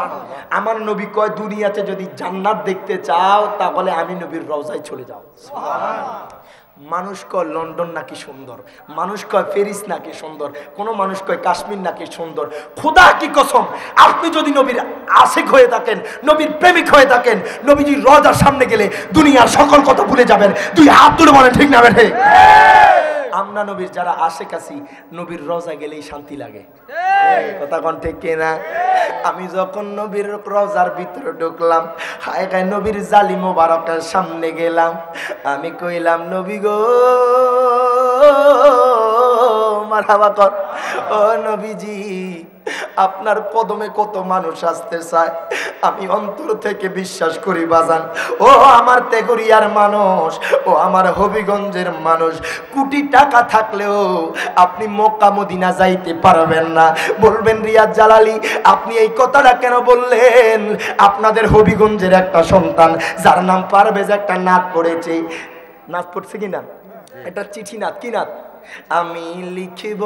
আমার নবী কয় দুনিয়াতে যদি জান্নাত দেখতে চাও তাহলে আমি নবীর রওজায় চলে যাও। সুবহানাল্লাহ। মানুষ কয় লন্ডন নাকি সুন্দর, মানুষ কয় প্যারিস নাকি সুন্দর, কোন মানুষ কয় কাশ্মীর নাকি সুন্দর। খোদা কি কসম, আপনি যদি নবীর আশিক হয়ে থাকেন, নবীর প্রেমিক হয়ে থাকেন, নবীজির রওজার সামনে গেলে দুনিয়ার সকল কথা ভুলে যাবেন। 2 হাত তুলে বলেন ঠিক না বেঠে? আমরা নবীর যারা আশিক আছি, নবীর রওজা গেলেই শান্তি লাগে। কথা কোন ঠিক কিনা? আমি যখন নবীর রওজার ভিতরে ঢুকলাম, হায় হায় নবীর জালি মোবারকের সামনে গেলাম, আমি কইলাম নবী গো, মারহাবা কর। ও নবীজি, আপনার কদমে কত মানুষ আসতে চায়, আমি অন্তর থেকে বিশ্বাস করি বাজান। ও আমার তেঘরিয়ার মানুষ, ও আমার হবিগঞ্জের মানুষ, কোটি টাকা থাকলেও আপনি মক্কা মদিনা যাইতে পারবেন না। বলবেন রিয়াজ জালালী, আপনি এই কথাটা কেন বললেন? আপনাদের হবিগঞ্জের একটা সন্তান যার নাম পারভেজ একটা নাত পড়েছে, নাত পড়ছে কি না, এটা চিঠি নাত, কি নাত? আমি লিখিব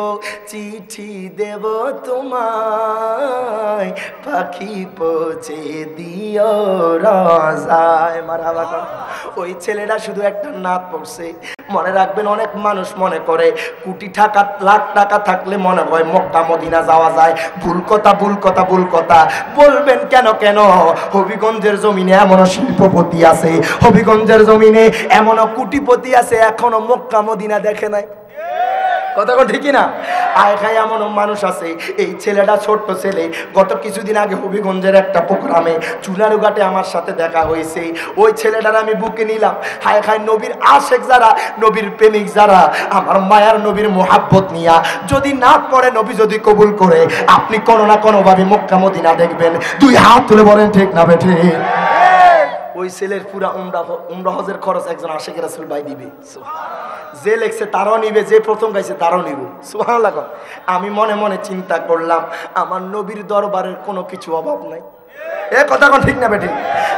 চিঠি দেব তোমায়, পাখি পৌঁছে দিও রওজায়। মারহাবা। ওই ছেলেটা শুধু একটা নাত পড়ছে। মনে রাখবেন, অনেক মানুষ মনে করে কোটি টাকা, লাখ টাকা থাকলে মনে হয় মক্কা মদিনা যাওয়া যায়। ভুল কথা, ভুল কথা, ভুল কথা। বলবেন কেন কেন? হবিগঞ্জের জমিনে এমনও শিল্পপতি আছে, হবিগঞ্জের জমিনে এমনও কোটিপতি আছে এখনো মক্কা মদিনা দেখে নাই। কথা ঠিকই না? আয় খায় এমন মানুষ আছে। এই ছেলেটা ছোট্ট ছেলে, গত কিছুদিন আগে হবিগঞ্জের একটা প্রোগ্রামে চুনারুঘাটে আমার সাথে দেখা হয়েছে। ওই ছেলেটার আমি বুকে নিলাম। হায় খায় নবীর আশেক যারা, নবীর প্রেমিক যারা, আমার মায়ার নবীর মোহাব্বত নিয়া যদি না পড়ে, নবী যদি কবুল করে, আপনি কোনো না কোনো ভাবে মক্কা মদিনা দেখবেন। 2 হাত তুলে বলেন ঠিক না বেঠে? ওই ছেলের পুরা উমরা হজের খরচ একজন আশিক রাসূল ভাই দিবে। যে লেখছে তারাও নিবে, যে প্রথম গাইছে তারাও নিব। সুবহানাল্লাহ। আমি মনে মনে চিন্তা করলাম, আমার নবীর দরবারের কোনো কিছু অভাব নাই। এ কথা কোন ঠিক না বেঠিক?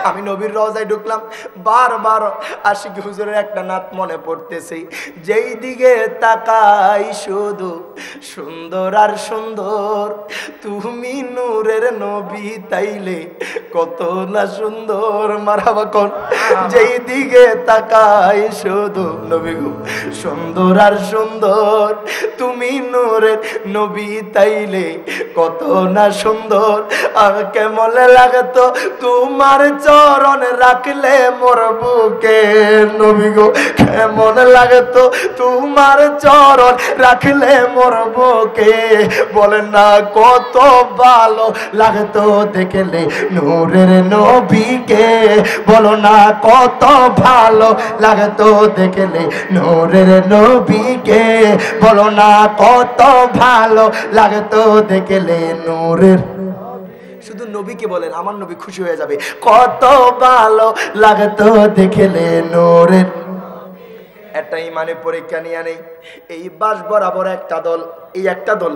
আমি নবীর রওজায় ঢুকলাম, বারবার আশিক হুজুরের একটা নাত মনে পড়তেছে, যেই দিকে তাকাই শুধু সুন্দর আর সুন্দর, তুমি নূরের নবী তাইলে কত না সুন্দর। মারহাবা কোন? যেই দিকে তাকাই শুধু নবী গো সুন্দর আর সুন্দর, তুমি নূরের নবী তাইলে কত না সুন্দর। আর কেমন লাগতো তোমার চরণ রাখলে মোর বুকে, নবী গো কেমন লাগতো তোমার চরণ রাখলে মোর বুকে। বলেন না কত ভালো লাগতো দেখলে নূরের নবীকে, বলো না কত ভালো লাগতো দেখলে নূরের নবীকে, বলো না কত ভালো লাগতো দেখলে নূরের। শুধু নবীকে বলেন, আমার নবী খুশি হয়ে যাবে। কত ভালো লাগতো দেখলে নূরের। একটা ইমানের পরীক্ষা নিয়ে নেই, এই বাস বরাবর একটা দল, এই একটা দল,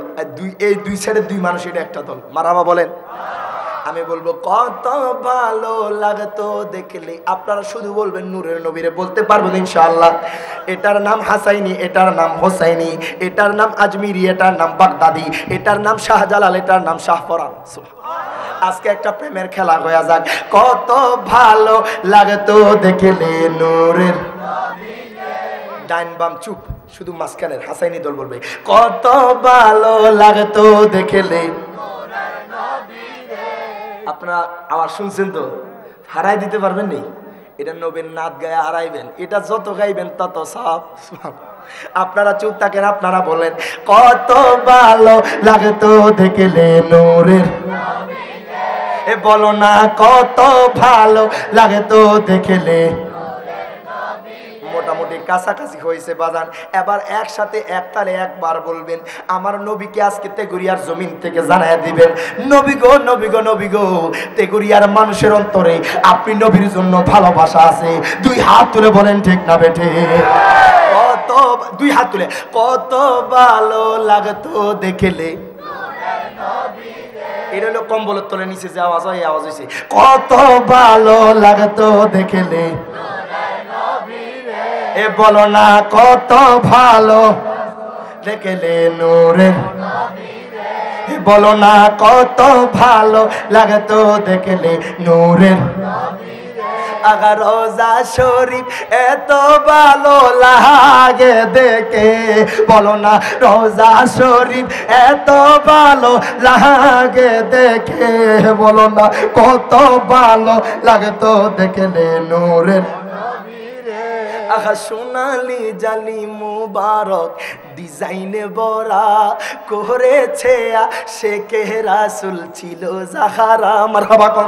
এই 2 সাইডের 2 মানুষ, এটা একটা দল। মারহাবা বলেন। আমি বলবো কত ভালো লাগতো দেখলে, আপনারা শুধু বলবেন নূরের নবীরে। বলতে পারবেন ইনশাআল্লাহ? এটার নাম হাসাইনি, এটার নাম হোসাইনি, এটার নাম আজমিরি, এটার নাম বাগদাদি, এটার নাম শাহজালাল, এটার নাম শাহপরান। আজকে একটা প্রেমের খেলা হয়ে যাক। কত ভালো লাগতো দেখলে নূরের। ডাইন বাম চুপ, শুধু মাঝখানের হাসাইনি দল বলবে কত ভালো লাগতো দেখলে। আপনারা আবার শুনছেন তো, হারাই দিতে পারবেন নি? এটা নবীর নাত গায়ে হারাইবেন, এটা যত গাইবেন তত সব। আপনারা চুপ থাকেন, আপনারা বলেন কত ভালো লাগতো দেখলে নূরের। এ বলো না কত ভালো লাগতো দেখলে। মোটামুটি কাছাকাছি হয়েছে বাজান। এবার একসাথে একতালে একবার বলবেন আমার নবীকে আজকে তেগুরিয়ার জমিন থেকে জানায় দিবেন নবী গো, নবী গো, নবী গো, তেগুরিয়ার মানুষের অন্তরে আপনি নবীর জন্য ভালোবাসা আছে। দুই হাত তুলে বলেন ঠিক না বেঠে? কত, দুই হাত তুলে, কত ভালো লাগতো দেখলে। এটা হলো কম্বলের তলে নিচে যে আওয়াজ হয়, এই আওয়াজ হয়েছে কত ভালো লাগতো দেখলে। এ বলো না কত ভালো দেখলে নূরের। এ বলো না কত ভালো লাগতো দেখলে নূরের। আগা রোজা শরীফ এত ভালো লাগে দেখে। বলো না রোজা শরীফ এত ভালো লাগে দেখে। বলো না কত ভালো লাগতো দেখলে নূরের। আহা সোনালি জালি মুবারক ডিজাইনে বরা করেছে শেখে রাসূল ছিল জাহারা। মারহাবা কোন।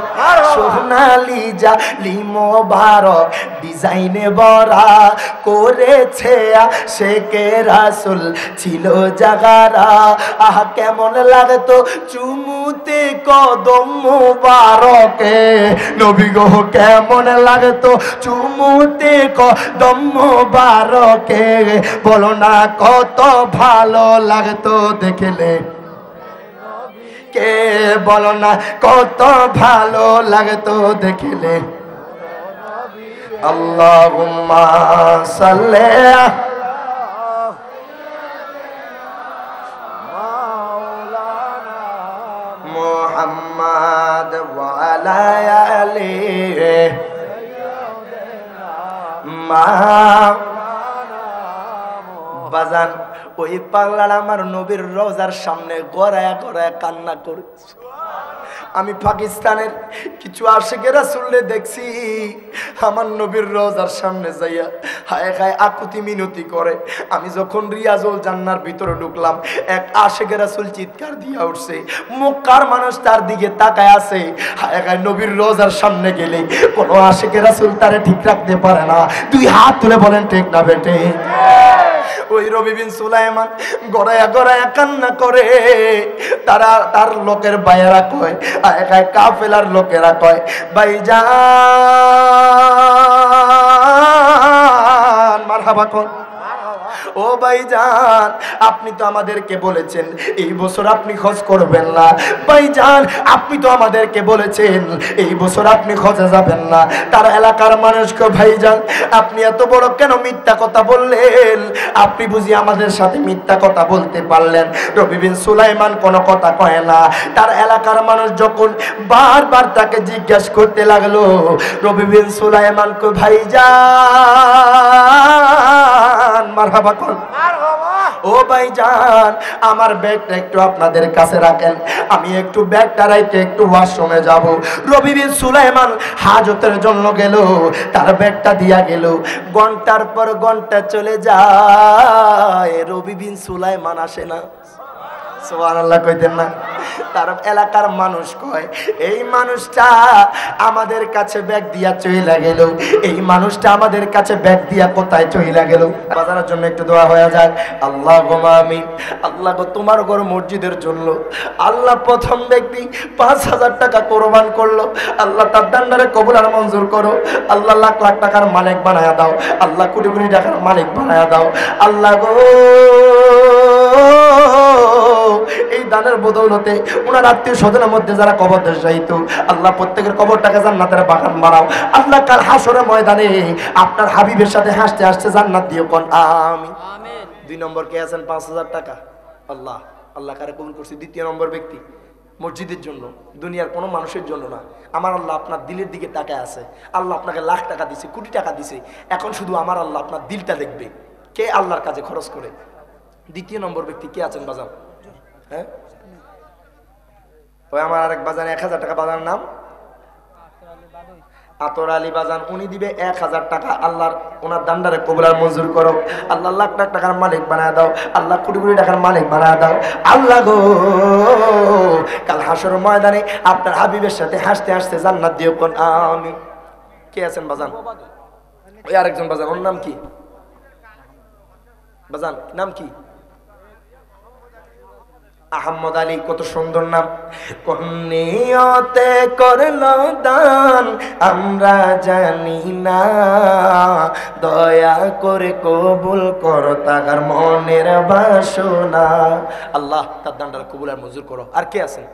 সোনালি জালি মুবারক ডিজাইনে বরা করেছে শেখে রাসূল ছিল জাহারা। আহা কেমন লাগতো চুমুতে কদম মুবারকে। নবী গো কেমন লাগতো চুমুতে কদম মুবারকে। বলো না কত ভালো লাগতো দেখলে। কে বলো না কত ভালো লাগতো দেখলে। আল্লাহুম্মা সাল্লি মুহাম্মাদ ওয়া আলা আলিহি বাজান। ওই পাগলার আমার নবীর রওজার সামনে গড়ায়া গড়ায়া কান্না করে। আমি পাকিস্তানের কিছু আশিকের রাসূলকে দেখছি আমার নবীর রওজার সামনে যাইয়া হায় হায় আকুতি মিনতি করে। আমি যখন রিয়াজুল জান্নার ভিতরে ঢুকলাম, এক আশিকের রাসূল চিৎকার দিয়া উঠছে। মক্কার মানুষ তার দিকে তাকায় আছে। হায় হায় নবীর রওজার সামনে গেলে কোনো আশিকের রাসূল তারে ঠিক রাখতে পারে না। দুই হাত তুলে বলেন ঠিক না বেটে? ওই রবি বিন সুলাইমান গড়ায়া গড়ায়া কান্না করে। তার লোকের ভাইয়েরা কয়, কাফেলার লোকেরা কয় ভাইজান মারহাবা কোন। ও ভাইজান আপনি তো আমাদেরকে বলেছেন এই বছর আপনি হজ করবেন না। ভাইজান আপনি তো আমাদেরকে বলেছেন এই বছর আপনি হজে যাবেন না। তার এলাকার মানুষকে ভাইজান আপনি এত বড় কেন মিথ্যা কথা বললেন? আপনি বুঝি আমাদের সাথে মিথ্যা কথা বলতে পারলেন? রবি বিন সুলাইমান কোনো কথা কয় না। তার এলাকার মানুষ যখন বারবার তাকে জিজ্ঞাসা করতে লাগলো, রবি বিন সুলাইমান কো ভাইজান মারহাবা কোন। ও ভাইজান আমার ব্যাগটা একটু আপনাদের কাছে রাখেন, আমি একটু ব্যাগটা রাইতে একটু ওয়াশরুমে যাব। রবি বিন সুলাইমান হাজতের জন্য গেল, তার ব্যাগটা দিয়া গেল। ঘন্টার পর ঘন্টা চলে যায়, রবি বিন সুলাইমান আসে না। সুবহানাল্লাহ কইতেন না? তার এলাকার মানুষ কয় এই মানুষটা আমাদের কাছে ব্যাগ দিয়া চইলা গেল। এই মানুষটা আমাদের কাছে ব্যাগ দিয়া কোথায় চইলা গেল? বাজারের জন্য একটু দোয়া হয়ে যায়। আল্লাহুম্মা আমিন। আল্লাহ গো তোমার ঘর মসজিদের জন্য আল্লাহ প্রথম ব্যক্তি ৫,০০০ টাকা কোরবান করলো। আল্লাহ তার দানদারে কবুল আর মঞ্জুর করো। আল্লাহ লাখ লাখ টাকার মালিক বানায়া দাও। আল্লাহ কোটি কোটি টাকার মালিক বানায়া দাও। আল্লাহ গো এই দানের বদৌলতে ওনার আত্মীয় স্বজনের মধ্যে যারা কবর দেশাইতো আল্লাহ প্রত্যেকের কবরটাকে জান্নাতের বাগান বানাও। আল্লাহ কাল হাসরের ময়দানে আপনার হাবিবের সাথে হাসতে হাসতে জান্নাত দিও কোন আমিন। ২ নম্বর কে আছেন ৫,০০০ টাকা? আল্লাহ আল্লাহ কারে কবুল করছে। দ্বিতীয় নম্বর ব্যক্তি মসজিদের জন্য, দুনিয়ার কোনো মানুষের জন্য না। আমার আল্লাহ আপনার দিলের দিকে তাকায় আছে। আল্লাহ আপনাকে লাখ টাকা দিছে, কোটি টাকা দিছে। এখন শুধু আমার আল্লাহ আপনার দিলটা দেখবে। কে আল্লাহর কাজে খরচ করে? দ্বিতীয় নম্বর ব্যক্তি কে আছেন বাজান? হ্যাঁ, ওই আমার আরেক বাজান 1000 টাকা, বাজার নাম আতর আলী বাজান, উনি দিবে 1000 টাকা। আল্লাহর ওনার দান্ডারে কবুল আর মঞ্জুর করো। আল্লাহ লাখ লাখ টাকার মালিক বানায় দাও, আল্লাহ কোটি কোটি টাকার মালিক বানায় দাও। আল্লাহ গো, কাল হাসর ময়দানে আপনার হাবিবের সাথে হাসতে হাসতে জান্নাত দিও কোন আমিন। কে আছেন বাজান? ওই আরেকজন বাজান, ওর নাম কি বাজান? নাম কি? আহমদ আলী, কত সুন্দর নাম। কোন নিয়তে করলো দান আমরা জানি না, দয়া করে কবুল করো তার মনের বাসনা। আল্লাহ তার দানটা কবুল আর মঞ্জুর করো। আর কে আছেন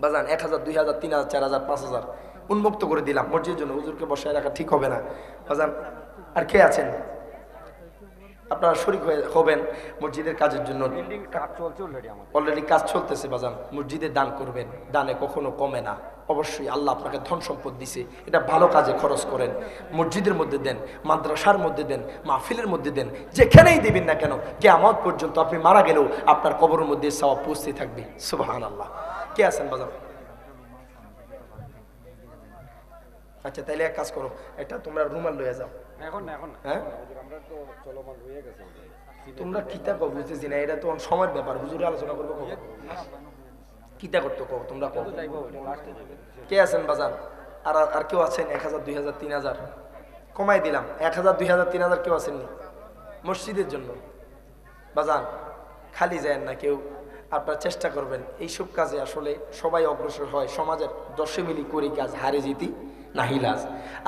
বাজান? 1000, 2000, 3000, 4000, 5000 উন্মুক্ত করে দিলাম মসজিদের জন্য। হুজুরকে বসায় রাখা ঠিক হবে না বাজান। আর কে আছেন? আপনারা শরীক হবেন মসজিদের কাজের জন্য। অলরেডি কাজ চলতেছে বাজান। মসজিদে দান করবেন, দানে কখনো কমে না। অবশ্যই আল্লাহ আপনাকে ধন সম্পদ দিছে, এটা ভালো কাজে খরচ করেন। মসজিদের মধ্যে দেন, মাদ্রাসার মধ্যে দেন, মাহফিলের মধ্যে দেন, যেখানেই দিবেন না কেন, কিয়ামত পর্যন্ত আপনি মারা গেলেও আপনার কবরের মধ্যে সওয়াব পৌঁছতে থাকবে। সুবহানাল্লাহ। কে আছেন বাজান? আচ্ছা তাইলে এক কাজ করো, এটা তোমরা রুমাল লইয়া যাও। হ্যাঁ, তোমরা কিতা কো বুঝতেছি না, এটা তো সময়ের ব্যাপার। হুজুরে আলোচনা করবো কিতা করতে কো, তোমরা কো। কে আছেন বাজান? আর কেউ আছেন? 1000, 2000, 3000 কমাই দিলাম। 1000, 2000, 3000 কেউ আছেননি মসজিদের জন্য বাজান? খালি যায় না কেউ। আপনারা চেষ্টা করবেন এইসব কাজে আসলে সবাই অগ্রসর হয়। সমাজের 10 মিলি করি কাজ, হারে জিতি নাহিলাজ।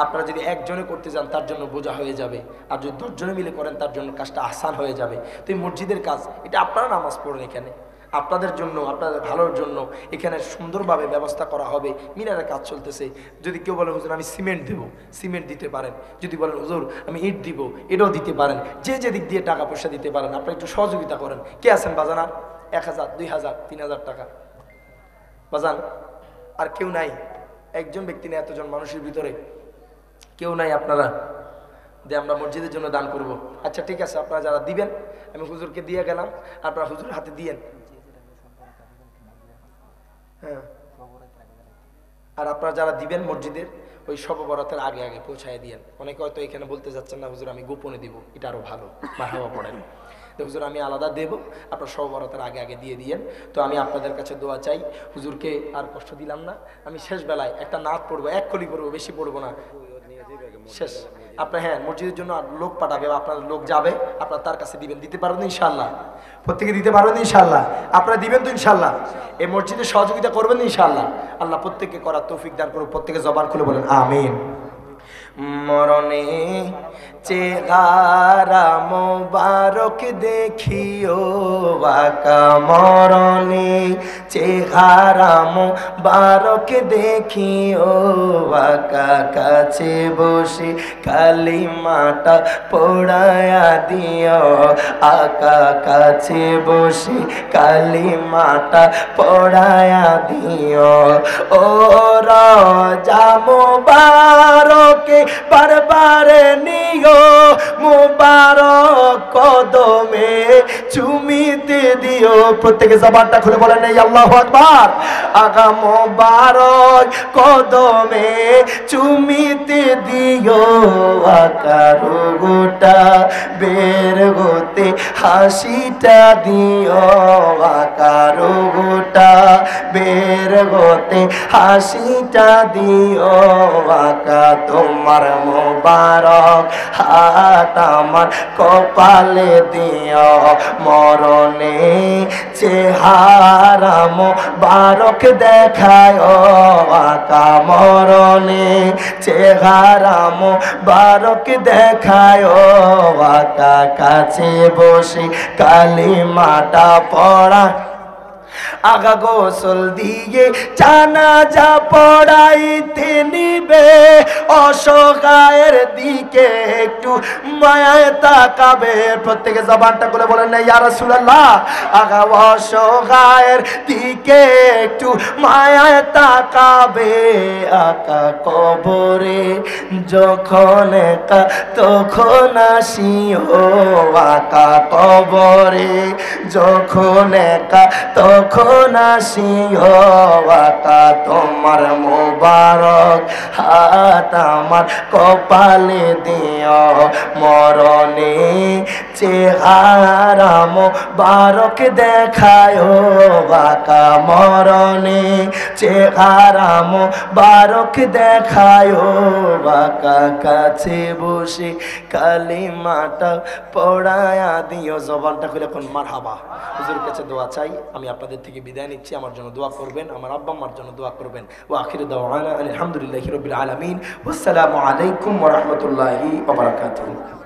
আপনারা যদি একজনে করতে যান তার জন্য বোঝা হয়ে যাবে, আর যদি 10 জনে মিলে করেন তার জন্য কাজটা আসান হয়ে যাবে। তো এই মসজিদের কাজ, এটা আপনারা নামাজ পড়েন এখানে, আপনাদের জন্য, আপনাদের ভালোর জন্য এখানে সুন্দরভাবে ব্যবস্থা করা হবে। মিনারের কাজ চলতেছে। যদি কেউ বলেন হুজুর আমি সিমেন্ট দেবো, সিমেন্ট দিতে পারেন। যদি বলেন হুজুর আমি ইট দিব, এটাও দিতে পারেন। যে যে দিক দিয়ে টাকা পয়সা দিতে পারেন আপনারা একটু সহযোগিতা করেন। কে আছেন বাজান? আর 1000, 2000, 3000 টাকা বাজান? আর কেউ নাই? একজন ব্যক্তি নেই এতজন মানুষের ভিতরে? কেউ নাই আপনারা যে আমরা মসজিদের জন্য দান করব? আচ্ছা ঠিক আছে, আপনারা যারা দিবেন আমি হুজুরকে দিয়ে গেলাম, আপনারা হুজুরের হাতে দিয়েন। হ্যাঁ, আর আপনারা যারা দিবেন মসজিদের ওই শবে বরাতের আগে আগে পৌঁছায় দিয়েন। অনেকে হয়তো এখানে বলতে যাচ্ছেন না হুজুর আমি গোপনে দিব, এটা আরো ভালো, মারহাবা পড়েন। হুজুর আমি আলাদা দেব, আপনার শবে বরাতের আগে আগে দিয়ে দিয়েন। তো আমি আপনাদের কাছে দোয়া চাই। হুজুরকে আর কষ্ট দিলাম না। আমি শেষ বেলায় একটা নাত পড়বো, এক কলি পড়বো, বেশি পড়বো না, শেষ। আপনার হ্যাঁ মসজিদের জন্য লোক পাঠাবে, আপনার লোক যাবে, আপনার তার কাছে দিবেন। দিতে পারবেন ইনশাল্লাহ? প্রত্যেকে দিতে পারবেন ইনশাল্লাহ? আপনারা দিবেন তো ইনশাল্লাহ? এই মসজিদে সহযোগিতা করবেন ইনশাল্লাহ? আল্লাহ প্রত্যেককে করার তৌফিক দান করুন। প্রত্যেকে জবান খুলে বলেন আমিন। মরণে চেহারা মোবারক দেখিও বাকা, মরণে চেহারা মোবারক দেখিও বাকা, কাছে বসে কালিমাটা পড়ায়া দিও আকা, কাছে বসে কালিমাটা পড়ায়া দিও। ও রাজা মোবারকে বারবারে নিও, মুবারক কদমে চুমিতে দিও। প্রত্যেকে জবানটা খুলে বলেন এই আল্লাহু আকবার। আগা মুবারক কদমে চুমিতে দিও, আকারো গোটা বের হতে হাসিটা দিও, আকারো গোটা বের হতে হাসিটা দিও আকা। তোমার মোবারক হাত আমার কপালে দিও, মরণে চেহারা মোবারক দেখায় আকা, মরণে চেহারা মোবারক দেখায় আকা, কাছে বসে কালিমাটা পড়া আগা গোসল দিয়ে জানাজা পড়াইতে নিবে, অসহায়ের দিকে একটু মায়ায় তাকাবে। প্রত্যেকে জবানটা করে বলেন না ইয়া রাসূলুল্লাহ। আগা অসহায়ের দিকে একটু মায়ায় তাকাবে, আকা কবরে যখন একা তখন আসিও, আকা কবরে যখন একা তখন আসিও, আকা তোমার মোবারক হাত আমার কপালে দিও, মরণে চেহারা মোবারক দেখায়, আকা মরণে চেহারা মোবারক দেখায়, আকা কাছে বসে কালিমাটা পড়ায়া দিও। জবানটা খুলে এখন মারহাবা। হুজুরের কাছে দোয়া চাই। আমি আপনাদের থেকে বিদায় নিচ্ছি। আমার জন্য দোয়া করবেন, আমার আব্বা আম্মার জন্য দোয়া করবেন। ওয়া আখিরু দাওয়ানা আলহামদুলিল্লাহি রাব্বিল আলামিন। ওয়াসসালামু আলাইকুম ওয়া রাহমাতুল্লাহি ওয়া বারাকাতুহু।